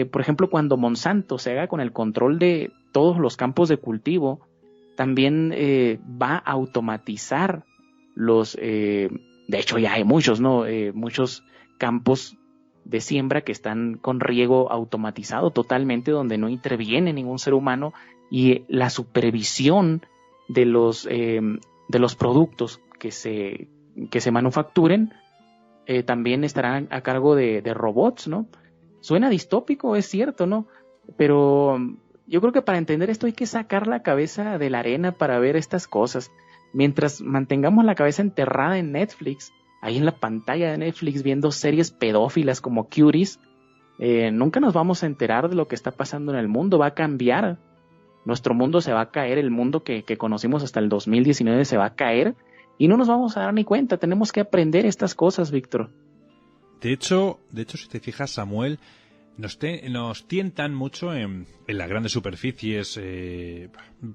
por ejemplo, cuando Monsanto se haga con el control de todos los campos de cultivo, también va a automatizar de hecho ya hay muchos, ¿no? Muchos campos de siembra que están con riego automatizado totalmente, donde no interviene ningún ser humano, y la supervisión de los productos que se manufacturen también estarán a cargo de robots, ¿no? Suena distópico, es cierto, ¿no? Pero yo creo que para entender esto hay que sacar la cabeza de la arena para ver estas cosas. Mientras mantengamos la cabeza enterrada en Netflix, ahí en la pantalla de Netflix viendo series pedófilas como Cuties, nunca nos vamos a enterar de lo que está pasando en el mundo. Va a cambiar. Nuestro mundo se va a caer, el mundo que conocimos hasta el 2019 se va a caer y no nos vamos a dar ni cuenta. Tenemos que aprender estas cosas, Víctor. De hecho, si te fijas, Samuel, nos tientan mucho en las grandes superficies,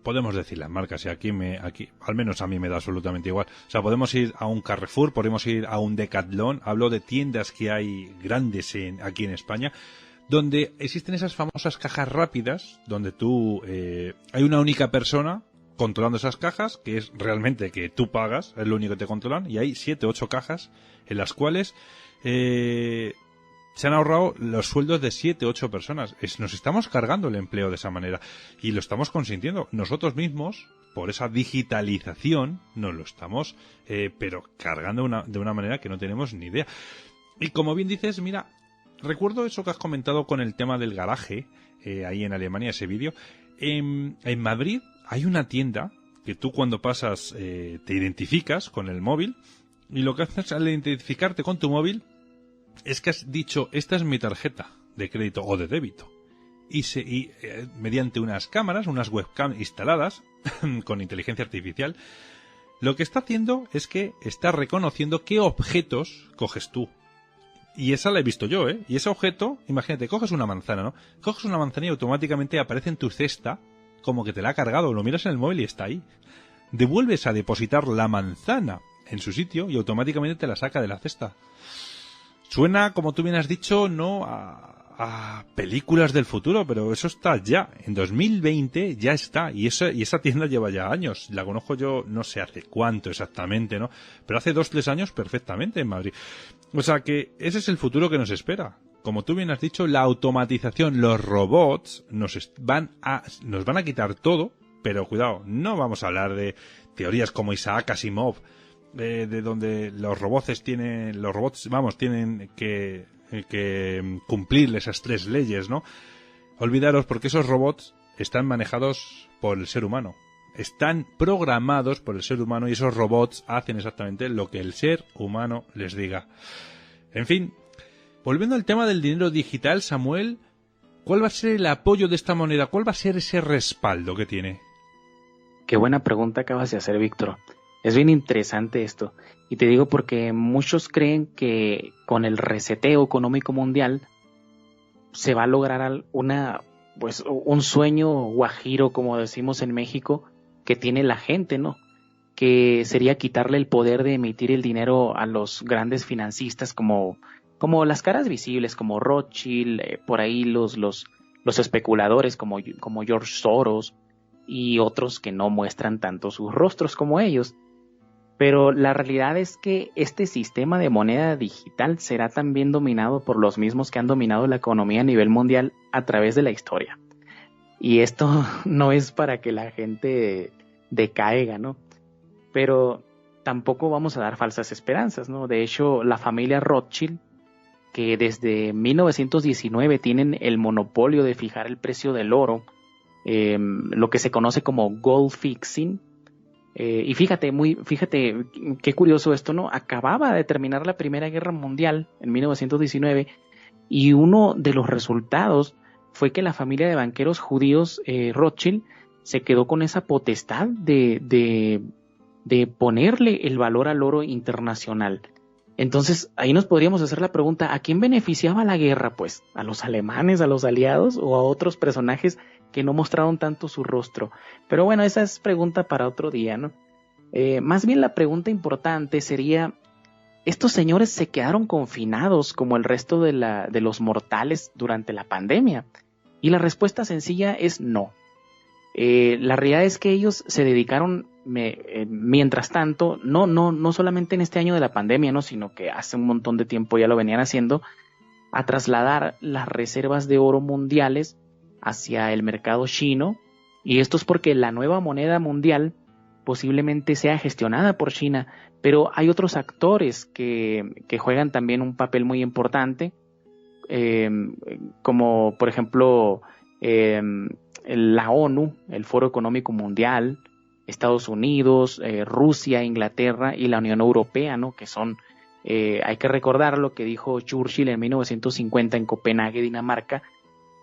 podemos decir las marcas, y aquí al menos a mí me da absolutamente igual. O sea, podemos ir a un Carrefour, podemos ir a un Decathlon, hablo de tiendas que hay grandes aquí en España, donde existen esas famosas cajas rápidas, donde hay una única persona controlando esas cajas, que es realmente que tú pagas, es lo único que te controlan, y hay 7 u 8 cajas en las cuales se han ahorrado los sueldos de 7 u 8 personas. Nos estamos cargando el empleo de esa manera y lo estamos consintiendo nosotros mismos. Por esa digitalización nos lo estamos pero cargando de una manera que no tenemos ni idea. Y como bien dices, mira, recuerdo eso que has comentado con el tema del garaje, ahí en Alemania, ese vídeo. En Madrid hay una tienda que tú cuando pasas te identificas con el móvil, y lo que haces al identificarte con tu móvil es que has dicho, esta es mi tarjeta de crédito o de débito. Y mediante unas cámaras, unas webcam instaladas con inteligencia artificial, lo que está haciendo es que está reconociendo qué objetos coges tú. Y esa la he visto yo, ¿eh? Y ese objeto, imagínate, coges una manzana, ¿no? Coges una manzana y automáticamente aparece en tu cesta como que te la ha cargado. Lo miras en el móvil y está ahí. Devuelves a depositar la manzana en su sitio y automáticamente te la saca de la cesta. Suena, como tú bien has dicho, no a películas del futuro, pero eso está ya. En 2020 ya está. Y esa tienda lleva ya años. La conozco yo, no sé hace cuánto exactamente, ¿no? Pero hace 2-3 años perfectamente en Madrid. O sea que ese es el futuro que nos espera. Como tú bien has dicho, la automatización, los robots nos van a quitar todo, pero cuidado, no vamos a hablar de teorías como Isaac Asimov, de donde los robots tienen que cumplir esas 3 leyes, ¿no? Olvidaros, porque esos robots están manejados por el ser humano. Están programados por el ser humano y esos robots hacen exactamente lo que el ser humano les diga. En fin, volviendo al tema del dinero digital, Samuel, ¿cuál va a ser el apoyo de esta moneda? ¿Cuál va a ser ese respaldo que tiene? Qué buena pregunta acabas de hacer, Víctor. Es bien interesante esto. Y te digo porque muchos creen que con el reseteo económico mundial se va a lograr pues, un sueño guajiro, como decimos en México, que tiene la gente, ¿no? Que sería quitarle el poder de emitir el dinero a los grandes financistas como las caras visibles, como Rothschild, por ahí los especuladores como George Soros y otros que no muestran tanto sus rostros como ellos. Pero la realidad es que este sistema de moneda digital será también dominado por los mismos que han dominado la economía a nivel mundial a través de la historia. Y esto no es para que la gente decaiga, ¿no? Pero tampoco vamos a dar falsas esperanzas, ¿no? De hecho, la familia Rothschild, que desde 1919 tienen el monopolio de fijar el precio del oro, lo que se conoce como gold fixing. Y fíjate qué curioso esto, ¿no? Acababa de terminar la Primera Guerra Mundial en 1919 y uno de los resultados fue que la familia de banqueros judíos Rothschild se quedó con esa potestad de ponerle el valor al oro internacional. Entonces, ahí nos podríamos hacer la pregunta, ¿a quién beneficiaba la guerra? Pues, ¿a los alemanes, a los aliados o a otros personajes que no mostraron tanto su rostro? Pero bueno, esa es pregunta para otro día, ¿no? Más bien la pregunta importante sería, ¿estos señores se quedaron confinados como el resto de los mortales durante la pandemia? Y la respuesta sencilla es no. La realidad es que ellos se dedicaron, mientras tanto, no solamente en este año de la pandemia, ¿no? Sino que hace un montón de tiempo ya lo venían haciendo, a trasladar las reservas de oro mundiales hacia el mercado chino, y esto es porque la nueva moneda mundial posiblemente sea gestionada por China, pero hay otros actores que juegan también un papel muy importante, como por ejemplo la ONU, el Foro Económico Mundial, Estados Unidos, Rusia, Inglaterra y la Unión Europea, ¿no? Que son, hay que recordar lo que dijo Churchill en 1950 en Copenhague, Dinamarca,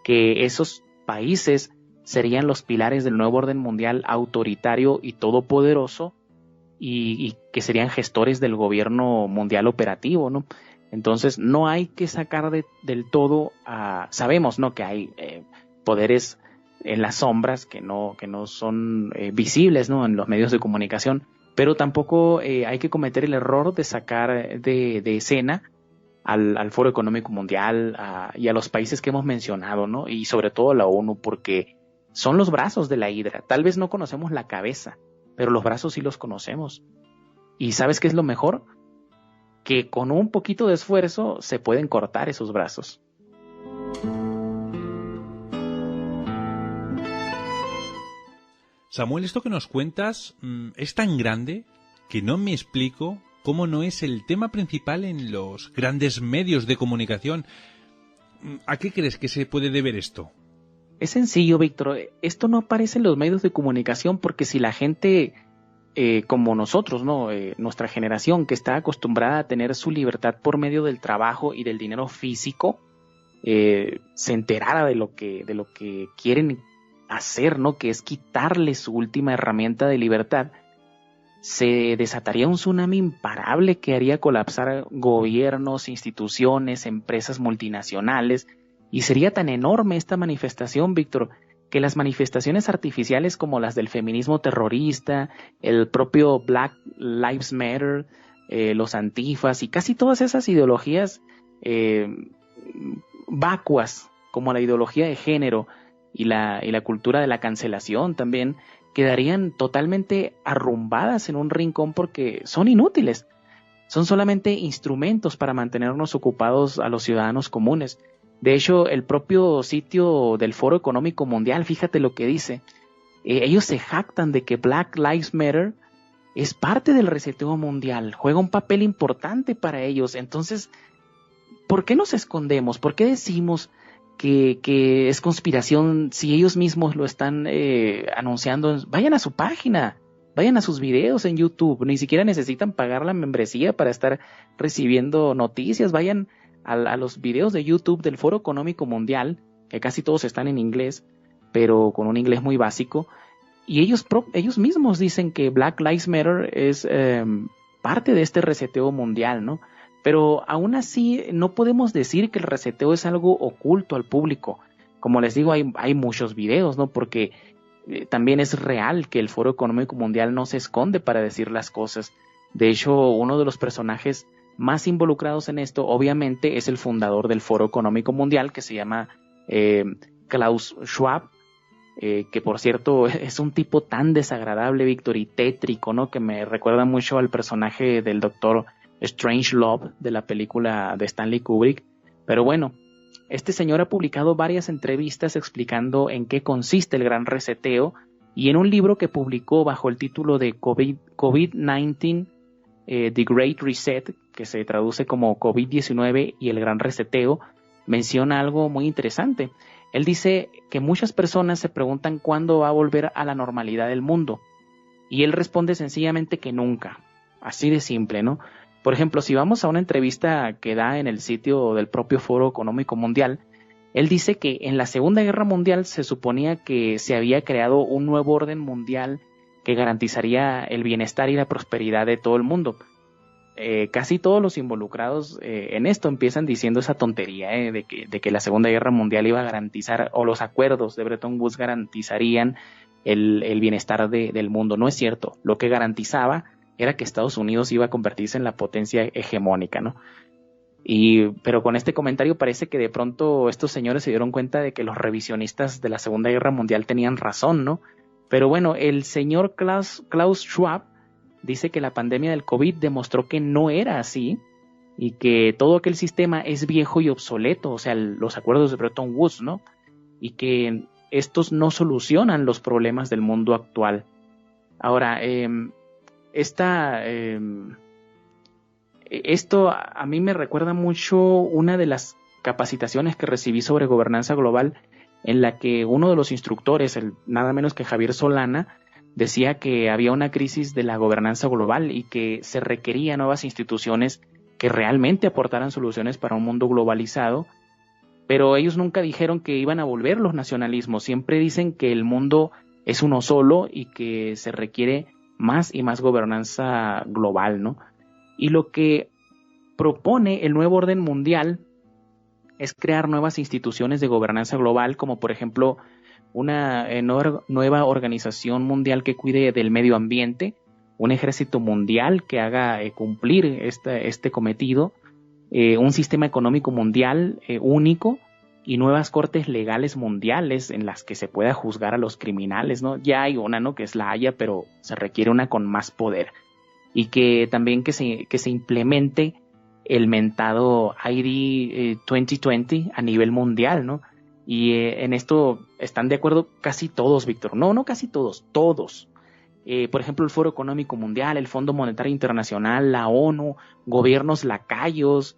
que esos países serían los pilares del nuevo orden mundial autoritario y todopoderoso y que serían gestores del gobierno mundial operativo, ¿no? Entonces no hay que sacar del todo sabemos, ¿no? Que hay poderes en las sombras que no son visibles, ¿no? En los medios de comunicación, pero tampoco hay que cometer el error de sacar de escena al Foro Económico Mundial y a los países que hemos mencionado, ¿no? Y sobre todo a la ONU, porque son los brazos de la hidra. Tal vez no conocemos la cabeza, pero los brazos sí los conocemos. ¿Y sabes qué es lo mejor? Que con un poquito de esfuerzo se pueden cortar esos brazos. Samuel, esto que nos cuentas es tan grande que no me explico cómo no es el tema principal en los grandes medios de comunicación. ¿A qué crees que se puede deber esto? Es sencillo, Víctor. Esto no aparece en los medios de comunicación porque si la gente, como nosotros, ¿no? Nuestra generación que está acostumbrada a tener su libertad por medio del trabajo y del dinero físico, se enterara de lo que quieren hacer, ¿no? Que es quitarle su última herramienta de libertad, se desataría un tsunami imparable que haría colapsar gobiernos, instituciones, empresas multinacionales, y sería tan enorme esta manifestación, Víctor, que las manifestaciones artificiales como las del feminismo terrorista, el propio Black Lives Matter, los antifas y casi todas esas ideologías vacuas, como la ideología de género y la cultura de la cancelación también, quedarían totalmente arrumbadas en un rincón porque son inútiles. Son solamente instrumentos para mantenernos ocupados a los ciudadanos comunes. De hecho, el propio sitio del Foro Económico Mundial, fíjate lo que dice. Ellos se jactan de que Black Lives Matter es parte del reseteo mundial, juega un papel importante para ellos. Entonces, ¿por qué nos escondemos? ¿Por qué decimos que es conspiración si ellos mismos lo están anunciando? Vayan a su página, vayan a sus videos en YouTube, ni siquiera necesitan pagar la membresía para estar recibiendo noticias. Vayan a los videos de YouTube del Foro Económico Mundial, que casi todos están en inglés, pero con un inglés muy básico, Y ellos mismos dicen que Black Lives Matter es parte de este reseteo mundial, ¿no? Pero aún así no podemos decir que el reseteo es algo oculto al público. Como les digo, hay muchos videos, ¿no? Porque también es real que el Foro Económico Mundial no se esconde para decir las cosas. De hecho, uno de los personajes más involucrados en esto, obviamente, es el fundador del Foro Económico Mundial, que se llama Klaus Schwab, que por cierto es un tipo tan desagradable, Víctor, y tétrico, ¿no? Que me recuerda mucho al personaje del Doctor Strangelove de la película de Stanley Kubrick. Pero bueno, este señor ha publicado varias entrevistas explicando en qué consiste el gran reseteo, y en un libro que publicó bajo el título de COVID-19, The Great Reset, que se traduce como COVID-19 y el gran reseteo, menciona algo muy interesante. Él dice que muchas personas se preguntan cuándo va a volver a la normalidad del mundo, y él responde sencillamente que nunca. Así de simple, ¿no? Por ejemplo, si vamos a una entrevista que da en el sitio del propio Foro Económico Mundial, él dice que en la Segunda Guerra Mundial se suponía que se había creado un nuevo orden mundial que garantizaría el bienestar y la prosperidad de todo el mundo. Casi todos los involucrados en esto empiezan diciendo esa tontería de que la Segunda Guerra Mundial iba a garantizar, o los acuerdos de Bretton Woods garantizarían el bienestar del mundo. No es cierto. Lo que garantizaba era que Estados Unidos iba a convertirse en la potencia hegemónica, ¿no? Pero con este comentario parece que de pronto estos señores se dieron cuenta de que los revisionistas de la Segunda Guerra Mundial tenían razón, ¿no? Pero bueno, el señor Klaus Schwab dice que la pandemia del COVID demostró que no era así y que todo aquel sistema es viejo y obsoleto, o sea, los acuerdos de Bretton Woods, ¿no? Y que estos no solucionan los problemas del mundo actual. Ahora, esto a mí me recuerda mucho una de las capacitaciones que recibí sobre gobernanza global, en la que uno de los instructores, nada menos que Javier Solana, decía que había una crisis de la gobernanza global y que se requería nuevas instituciones que realmente aportaran soluciones para un mundo globalizado, pero ellos nunca dijeron que iban a volver los nacionalismos. Siempre dicen que el mundo es uno solo y que se requiere más y más gobernanza global, ¿no? Y lo que propone el nuevo orden mundial es crear nuevas instituciones de gobernanza global, como por ejemplo una nueva organización mundial que cuide del medio ambiente, un ejército mundial que haga cumplir este cometido, un sistema económico mundial único y nuevas cortes legales mundiales en las que se pueda juzgar a los criminales, ¿no? Ya hay una, ¿no?, que es la Haya, pero se requiere una con más poder, y que también que se implemente el mentado ID 2020 a nivel mundial, ¿no? Y en esto están de acuerdo casi todos, Víctor. No casi todos, todos. Por ejemplo, el Foro Económico Mundial, el Fondo Monetario Internacional, la ONU, gobiernos lacayos,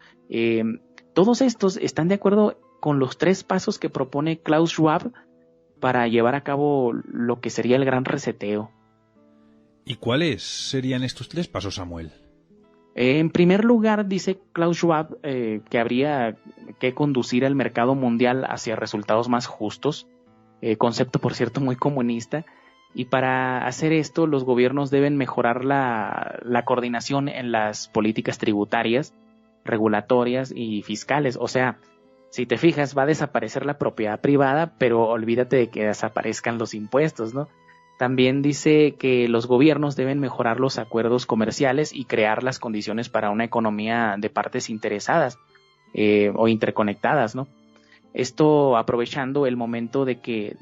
todos estos están de acuerdo con los 3 pasos que propone Klaus Schwab para llevar a cabo lo que sería el gran reseteo. ¿Y cuáles serían estos 3 pasos, Samuel? En primer lugar, dice Klaus Schwab que habría que conducir al mercado mundial hacia resultados más justos, concepto, por cierto, muy comunista, y para hacer esto los gobiernos deben mejorar la coordinación en las políticas tributarias, regulatorias y fiscales. O sea, si te fijas, va a desaparecer la propiedad privada, pero olvídate de que desaparezcan los impuestos, ¿no? También dice que los gobiernos deben mejorar los acuerdos comerciales y crear las condiciones para una economía de partes interesadas o interconectadas, ¿no? Esto aprovechando el momento de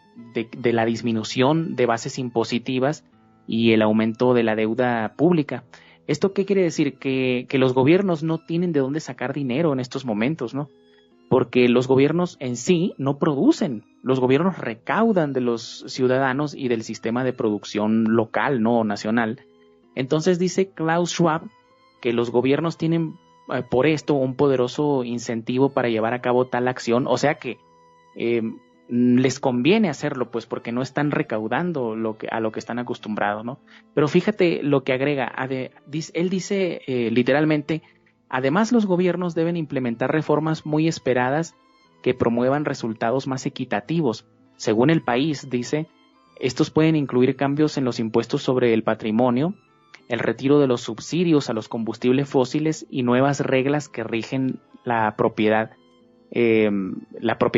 la disminución de bases impositivas y el aumento de la deuda pública. ¿Esto qué quiere decir? Que los gobiernos no tienen de dónde sacar dinero en estos momentos, ¿no? Porque los gobiernos en sí no producen, los gobiernos recaudan de los ciudadanos y del sistema de producción local, no nacional. Entonces dice Klaus Schwab que los gobiernos tienen por esto un poderoso incentivo para llevar a cabo tal acción, o sea que les conviene hacerlo, pues porque no están recaudando a lo que están acostumbrados, ¿no? Pero fíjate lo que agrega, él dice literalmente: además, los gobiernos deben implementar reformas muy esperadas que promuevan resultados más equitativos. Según El País, dice, Estos pueden incluir cambios en los impuestos sobre el patrimonio, el retiro de los subsidios a los combustibles fósiles y nuevas reglas que rigen la propiedad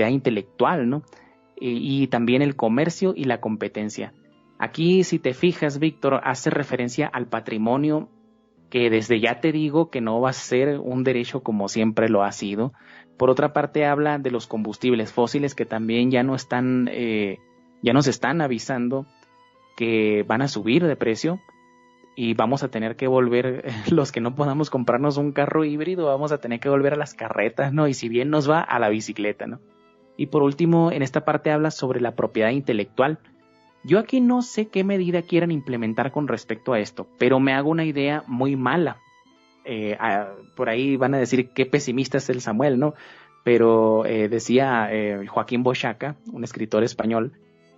intelectual, ¿no? Y también el comercio y la competencia. Aquí, si te fijas, Víctor, hace referencia al patrimonio, que desde ya te digo que no va a ser un derecho como siempre lo ha sido. Por otra parte, habla de los combustibles fósiles, que también ya nos están avisando que van a subir de precio y vamos a tener que volver, los que no podamos comprarnos un carro híbrido, vamos a tener que volver a las carretas, ¿no? Y si bien nos va, a la bicicleta, ¿no? Y por último, en esta parte habla sobre la propiedad intelectual. Yo aquí no sé qué medida quieran implementar con respecto a esto, pero me hago una idea muy mala. Por ahí van a decir qué pesimista es el Samuel, ¿no? Pero decía Joaquín Boyaca, un escritor español,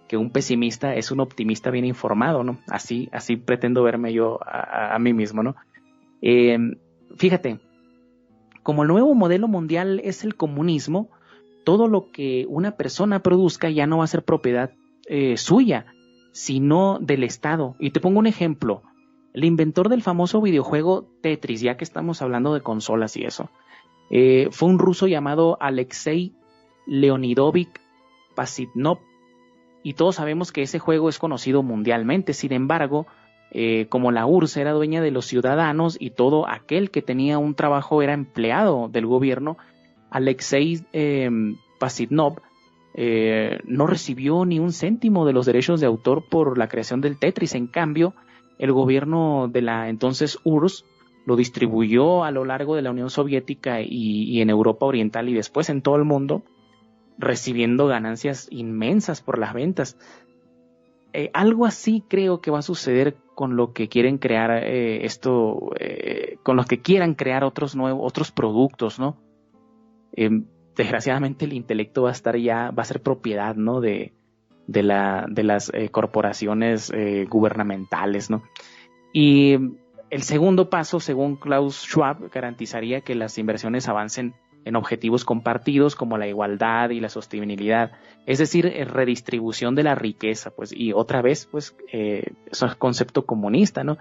que un pesimista es un optimista bien informado, ¿no? Así pretendo verme yo a mí mismo, ¿no? Fíjate, como el nuevo modelo mundial es el comunismo, todo lo que una persona produzca ya no va a ser propiedad suya, sino del Estado. Y te pongo un ejemplo. El inventor del famoso videojuego Tetris, ya que estamos hablando de consolas y eso, fue un ruso llamado Alexei Leonidovich Pasitnov, y todos sabemos que ese juego es conocido mundialmente. Sin embargo, como la URSS era dueña de los ciudadanos y todo aquel que tenía un trabajo era empleado del gobierno, Alexei Pasitnov no recibió ni un céntimo de los derechos de autor por la creación del Tetris. En cambio, el gobierno de la entonces URSS lo distribuyó a lo largo de la Unión Soviética y en Europa Oriental y después en todo el mundo, recibiendo ganancias inmensas por las ventas. Algo así creo que va a suceder con lo que quieren crear con los que quieran crear otros productos, ¿no? Desgraciadamente el intelecto va a ser propiedad, ¿no? de las corporaciones gubernamentales, ¿no? Y el segundo paso, según Klaus Schwab, garantizaría que las inversiones avancen en objetivos compartidos como la igualdad y la sostenibilidad, es decir, redistribución de la riqueza, pues, y otra vez, pues, eso es concepto comunista, ¿no?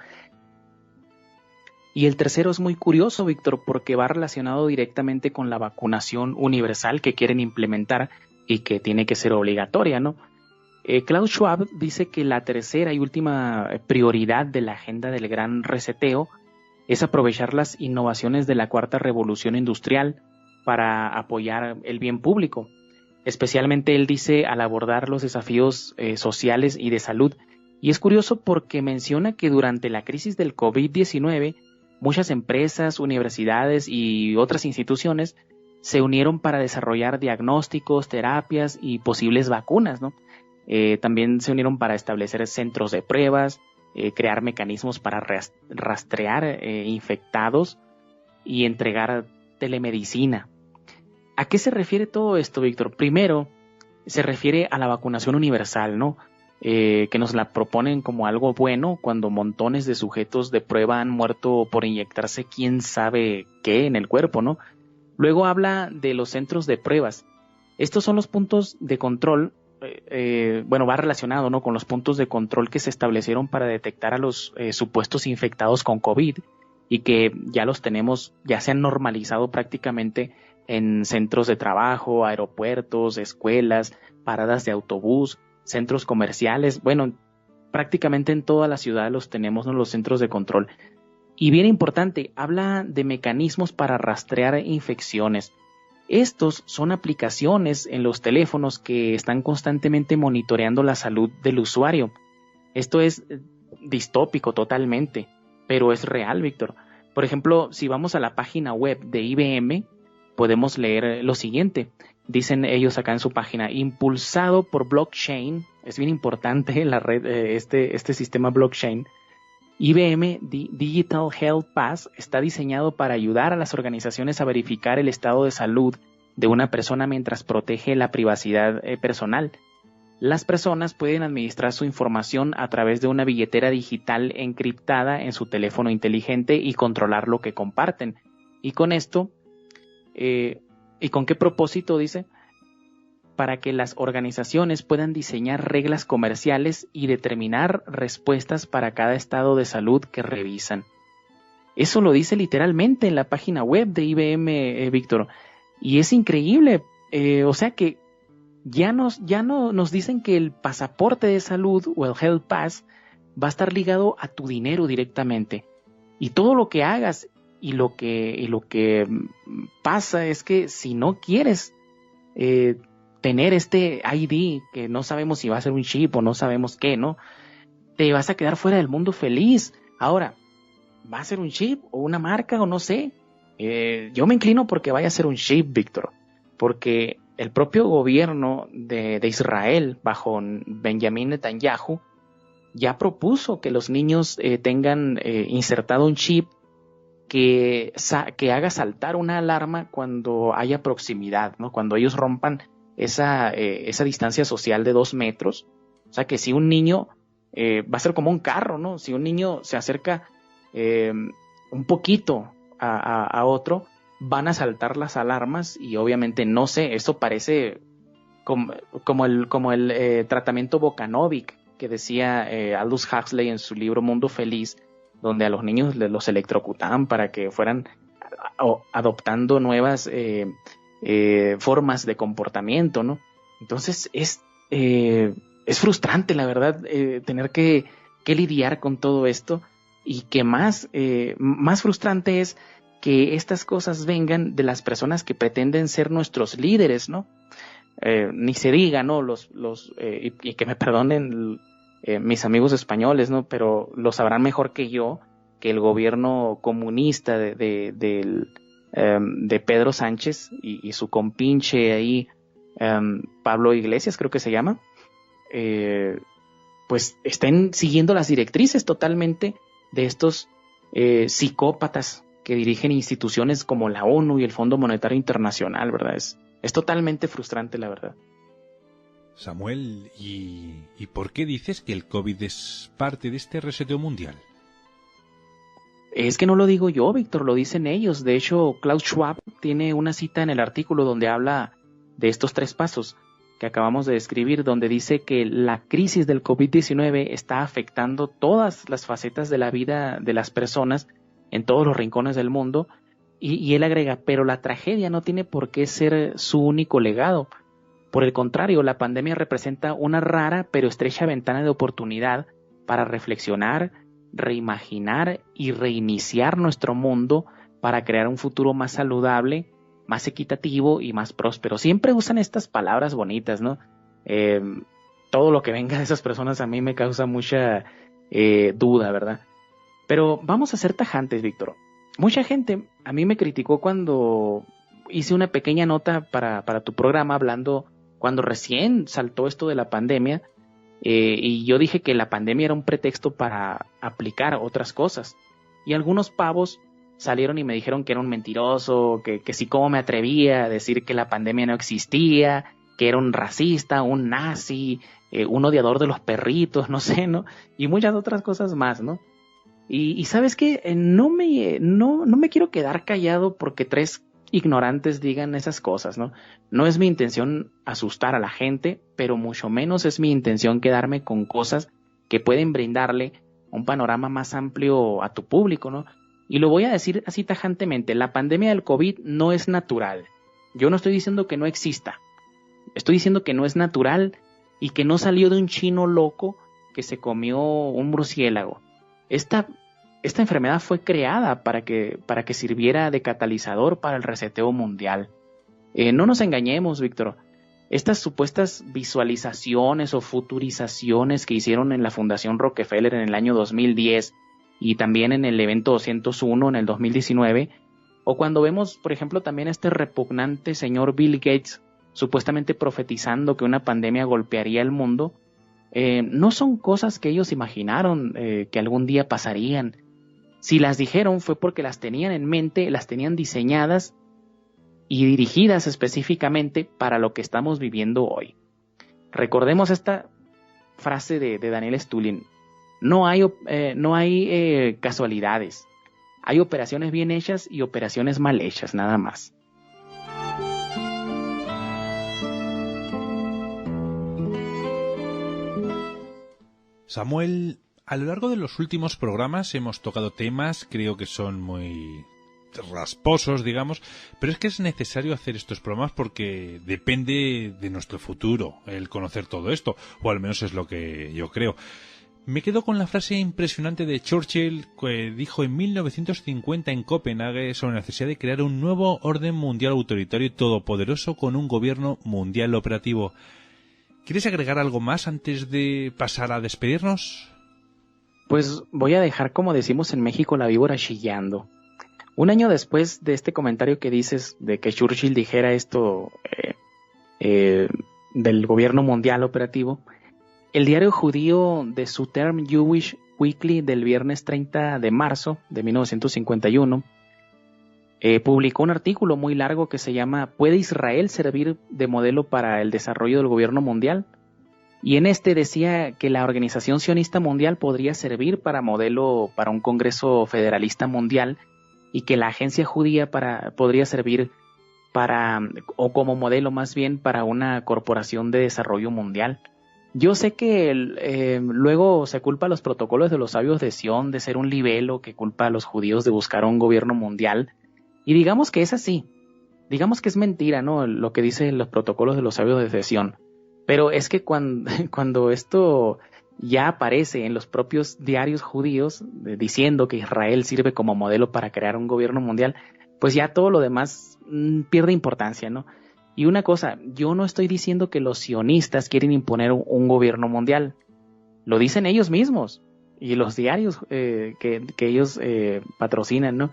Y el tercero es muy curioso, Víctor, porque va relacionado directamente con la vacunación universal que quieren implementar y que tiene que ser obligatoria, ¿no? Klaus Schwab dice que la tercera y última prioridad de la agenda del gran reseteo es aprovechar las innovaciones de la cuarta revolución industrial para apoyar el bien público. Especialmente él dice al abordar los desafíos sociales y de salud. Y es curioso porque menciona que durante la crisis del COVID-19 muchas empresas, universidades y otras instituciones se unieron para desarrollar diagnósticos, terapias y posibles vacunas, ¿no? También se unieron para establecer centros de pruebas, crear mecanismos para rastrear infectados y entregar telemedicina. ¿A qué se refiere todo esto, Víctor? Primero, se refiere a la vacunación universal, ¿no? Que nos la proponen como algo bueno cuando montones de sujetos de prueba han muerto por inyectarse quién sabe qué en el cuerpo, ¿no? Luego habla de los centros de pruebas. Estos son los puntos de control, va relacionado, ¿no?, con los puntos de control que se establecieron para detectar a los supuestos infectados con COVID y que ya los tenemos, ya se han normalizado prácticamente en centros de trabajo, aeropuertos, escuelas, paradas de autobús, centros comerciales. Bueno, prácticamente en toda la ciudad los tenemos, ¿no?, los centros de control. Y bien importante, habla de mecanismos para rastrear infecciones. Estos son aplicaciones en los teléfonos que están constantemente monitoreando la salud del usuario. Esto es distópico totalmente, pero es real, Víctor. Por ejemplo, si vamos a la página web de IBM, podemos leer lo siguiente. Dicen ellos acá en su página: impulsado por blockchain, es bien importante la red, este sistema blockchain, IBM Digital Health Pass está diseñado para ayudar a las organizaciones a verificar el estado de salud de una persona mientras protege la privacidad personal. Las personas pueden administrar su información a través de una billetera digital encriptada en su teléfono inteligente y controlar lo que comparten. Y con esto, ¿y con qué propósito? Dice, para que las organizaciones puedan diseñar reglas comerciales y determinar respuestas para cada estado de salud que revisan. Eso lo dice literalmente en la página web de IBM, Víctor. Y es increíble. O sea que ya no nos dicen que el pasaporte de salud o el Health Pass va a estar ligado a tu dinero directamente. Y todo lo que hagas y lo que pasa es que si no quieres tener este ID, que no sabemos si va a ser un chip o no sabemos qué, ¿no? Te vas a quedar fuera del mundo feliz. Ahora, ¿va a ser un chip o una marca o no sé? Yo me inclino porque vaya a ser un chip, Víctor, porque el propio gobierno de Israel, bajo Benjamín Netanyahu, ya propuso que los niños tengan insertado un chip que haga saltar una alarma cuando haya proximidad, ¿no? Cuando ellos rompan esa distancia social de 2 metros. O sea que si un niño va a ser como un carro, ¿no? Si un niño se acerca un poquito a otro, van a saltar las alarmas y obviamente, no sé, esto parece como el tratamiento Bokanovic que decía Aldous Huxley en su libro Mundo Feliz, donde a los niños los electrocutaban para que fueran adoptando nuevas formas de comportamiento, ¿no? Entonces es frustrante, la verdad, tener que lidiar con todo esto, y que más frustrante es que estas cosas vengan de las personas que pretenden ser nuestros líderes, ¿no? Ni se diga, ¿no? Y que me perdonen mis amigos españoles, ¿no? Pero lo sabrán mejor que yo, que el gobierno comunista de Pedro Sánchez y su compinche ahí, Pablo Iglesias, creo que se llama, pues estén siguiendo las directrices totalmente de estos psicópatas que dirigen instituciones como la ONU y el Fondo Monetario Internacional, ¿verdad? Es totalmente frustrante, la verdad. Samuel, ¿y por qué dices que el COVID es parte de este reseteo mundial? Es que no lo digo yo, Víctor, lo dicen ellos. De hecho, Klaus Schwab tiene una cita en el artículo donde habla de estos 3 pasos que acabamos de describir, donde dice que la crisis del COVID-19 está afectando todas las facetas de la vida de las personas en todos los rincones del mundo, y él agrega, pero la tragedia no tiene por qué ser su único legado. Por el contrario, la pandemia representa una rara pero estrecha ventana de oportunidad para reflexionar, reimaginar y reiniciar nuestro mundo para crear un futuro más saludable, más equitativo y más próspero. Siempre usan estas palabras bonitas, ¿no? Todo lo que venga de esas personas a mí me causa mucha duda, ¿verdad? Pero vamos a ser tajantes, Víctor. Mucha gente a mí me criticó cuando hice una pequeña nota para tu programa hablando cuando recién saltó esto de la pandemia, y yo dije que la pandemia era un pretexto para aplicar otras cosas. Y algunos pavos salieron y me dijeron que era un mentiroso, que sí, cómo me atrevía a decir que la pandemia no existía, que era un racista, un nazi, un odiador de los perritos, no sé, ¿no? Y muchas otras cosas más, ¿no? Y ¿sabes qué? No me quiero quedar callado porque 3 ignorantes digan esas cosas, ¿no? No es mi intención asustar a la gente, pero mucho menos es mi intención quedarme con cosas que pueden brindarle un panorama más amplio a tu público, ¿no? Y lo voy a decir así tajantemente, la pandemia del COVID no es natural. Yo no estoy diciendo que no exista, estoy diciendo que no es natural y que no salió de un chino loco que se comió un murciélago. Esta enfermedad fue creada para que sirviera de catalizador para el reseteo mundial. No nos engañemos, Víctor. Estas supuestas visualizaciones o futurizaciones que hicieron en la Fundación Rockefeller en el año 2010 y también en el evento 201 en el 2019, o cuando vemos, por ejemplo, también a este repugnante señor Bill Gates supuestamente profetizando que una pandemia golpearía el mundo, no son cosas que ellos imaginaron que algún día pasarían. Si las dijeron fue porque las tenían en mente, las tenían diseñadas y dirigidas específicamente para lo que estamos viviendo hoy. Recordemos esta frase de Daniel Stulin: no hay casualidades, hay operaciones bien hechas y operaciones mal hechas, nada más. Samuel, a lo largo de los últimos programas hemos tocado temas, creo que son muy rasposos, digamos, pero es que es necesario hacer estos programas porque depende de nuestro futuro el conocer todo esto, o al menos es lo que yo creo. Me quedo con la frase impresionante de Churchill que dijo en 1950 en Copenhague sobre la necesidad de crear un nuevo orden mundial autoritario y todopoderoso con un gobierno mundial operativo. ¿Quieres agregar algo más antes de pasar a despedirnos? Pues voy a dejar, como decimos en México, la víbora chillando. Un año después de este comentario que dices de que Churchill dijera esto del gobierno mundial operativo, el diario judío The Southern Jewish Weekly del viernes 30 de marzo de 1951 publicó un artículo muy largo que se llama ¿Puede Israel servir de modelo para el desarrollo del gobierno mundial? Y en este decía que la Organización Sionista Mundial podría servir para modelo para un Congreso Federalista Mundial y que la Agencia Judía podría servir o como modelo más bien para una corporación de desarrollo mundial. Yo sé que luego se culpa a los protocolos de los sabios de Sion de ser un libelo que culpa a los judíos de buscar un gobierno mundial. Y digamos que es así. Digamos que es mentira, ¿no? Lo que dicen los protocolos de los sabios de Sion. Pero es que cuando esto ya aparece en los propios diarios judíos diciendo que Israel sirve como modelo para crear un gobierno mundial, pues ya todo lo demás pierde importancia, ¿no? Y una cosa, yo no estoy diciendo que los sionistas quieren imponer un gobierno mundial. Lo dicen ellos mismos y los diarios que ellos patrocinan, ¿no?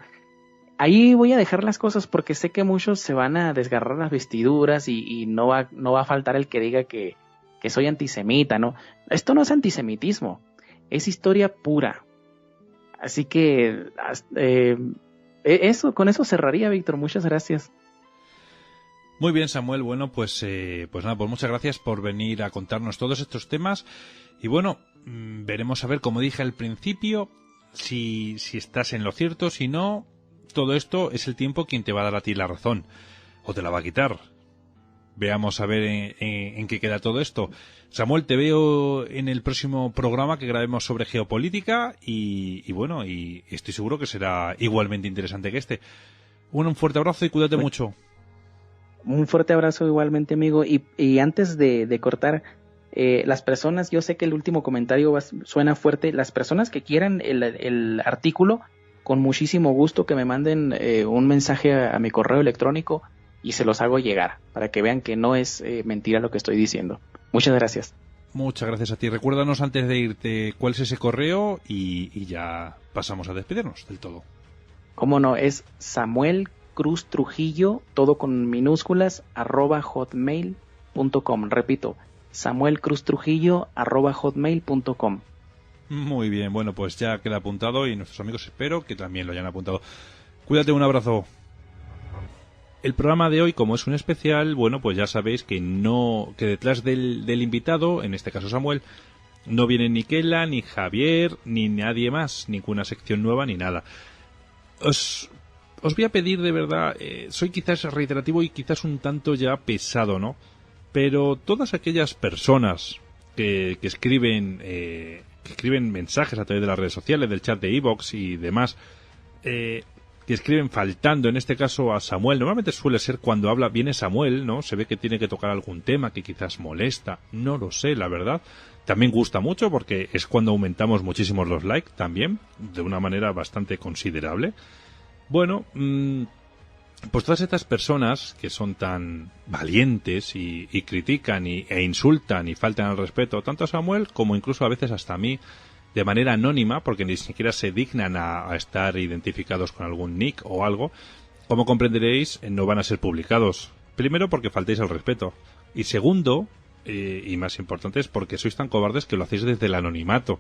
Ahí voy a dejar las cosas porque sé que muchos se van a desgarrar las vestiduras y no va a faltar el que diga que soy antisemita, ¿no? Esto no es antisemitismo, es historia pura. Así que con eso cerraría, Víctor. Muchas gracias. Muy bien, Samuel. Bueno, pues nada, pues muchas gracias por venir a contarnos todos estos temas. Y bueno, veremos a ver, como dije al principio, si estás en lo cierto, si no, todo esto es el tiempo quien te va a dar a ti la razón, o te la va a quitar. Veamos a ver en qué queda todo esto. Samuel, te veo en el próximo programa que grabemos sobre geopolítica y bueno, y estoy seguro que será igualmente interesante que este. Bueno, un fuerte abrazo y cuídate mucho. Un fuerte abrazo igualmente, amigo. Y antes de cortar, las personas, yo sé que el último comentario suena fuerte, las personas que quieran el artículo, con muchísimo gusto que me manden un mensaje a mi correo electrónico y se los hago llegar, para que vean que no es mentira lo que estoy diciendo. Muchas gracias. Muchas gracias a ti. Recuérdanos antes de irte cuál es ese correo y ya pasamos a despedirnos del todo. Cómo no, es Samuel Cruz Trujillo, todo con minúsculas, @hotmail.com. Repito, Samuel Cruz Trujillo, @hotmail.com. Muy bien, bueno, pues ya queda apuntado y nuestros amigos espero que también lo hayan apuntado. Cuídate, un abrazo. El programa de hoy, como es un especial, bueno, pues ya sabéis que detrás del invitado, en este caso Samuel, no viene ni Kela, ni Javier, ni nadie más, ninguna sección nueva, ni nada. Os voy a pedir de verdad, soy quizás reiterativo y quizás un tanto ya pesado, ¿no? Pero todas aquellas personas que escriben mensajes a través de las redes sociales, del chat de iVoox y demás, que escriben faltando, en este caso a Samuel, normalmente suele ser cuando viene Samuel, ¿no? Se ve que tiene que tocar algún tema que quizás molesta, no lo sé, la verdad. También gusta mucho porque es cuando aumentamos muchísimos los likes también, de una manera bastante considerable. Bueno, pues todas estas personas que son tan valientes y critican e insultan y faltan al respeto tanto a Samuel como incluso a veces hasta a mí de manera anónima, porque ni siquiera se dignan a estar identificados con algún nick o algo, como comprenderéis, no van a ser publicados. Primero porque faltáis al respeto y segundo, y más importante, es porque sois tan cobardes que lo hacéis desde el anonimato.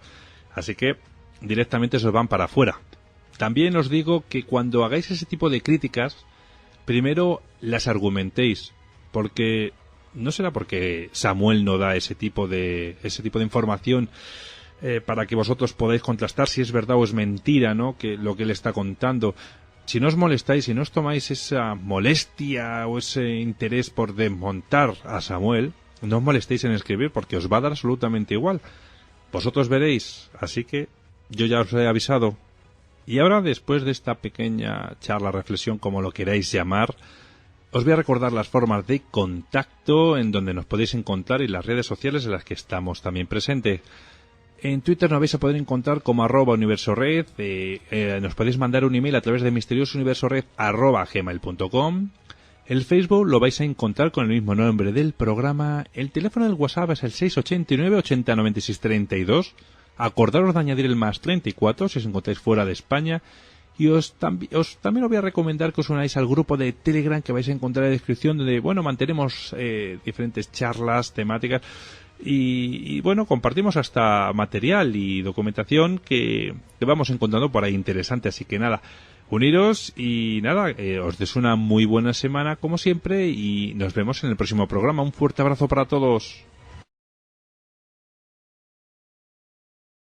Así que directamente se os van para afuera. También os digo que cuando hagáis ese tipo de críticas, primero las argumentéis, porque no será porque Samuel no da ese tipo de información para que vosotros podáis contrastar si es verdad o es mentira, ¿no? Que lo que él está contando. Si no os molestáis, si no os tomáis esa molestia o ese interés por desmontar a Samuel, no os molestéis en escribir porque os va a dar absolutamente igual. vosotros veréis, así que yo ya os he avisado. Y ahora, después de esta pequeña charla, reflexión, como lo queráis llamar, os voy a recordar las formas de contacto en donde nos podéis encontrar y las redes sociales en las que estamos también presentes. En Twitter nos vais a poder encontrar como @universored, nos podéis mandar un email a través de misteriosouniversored@gmail.com. El Facebook lo vais a encontrar con el mismo nombre del programa. El teléfono del WhatsApp es el 689 80 96 32. Acordaros de añadir el más 34 si os encontráis fuera de España. Y también os voy a recomendar que os unáis al grupo de Telegram que vais a encontrar en la descripción, donde, bueno, mantenemos diferentes charlas, temáticas y bueno, compartimos hasta material y documentación que vamos encontrando por ahí interesante. Así que nada, uniros y nada, os deseo una muy buena semana como siempre y nos vemos en el próximo programa. Un fuerte abrazo para todos.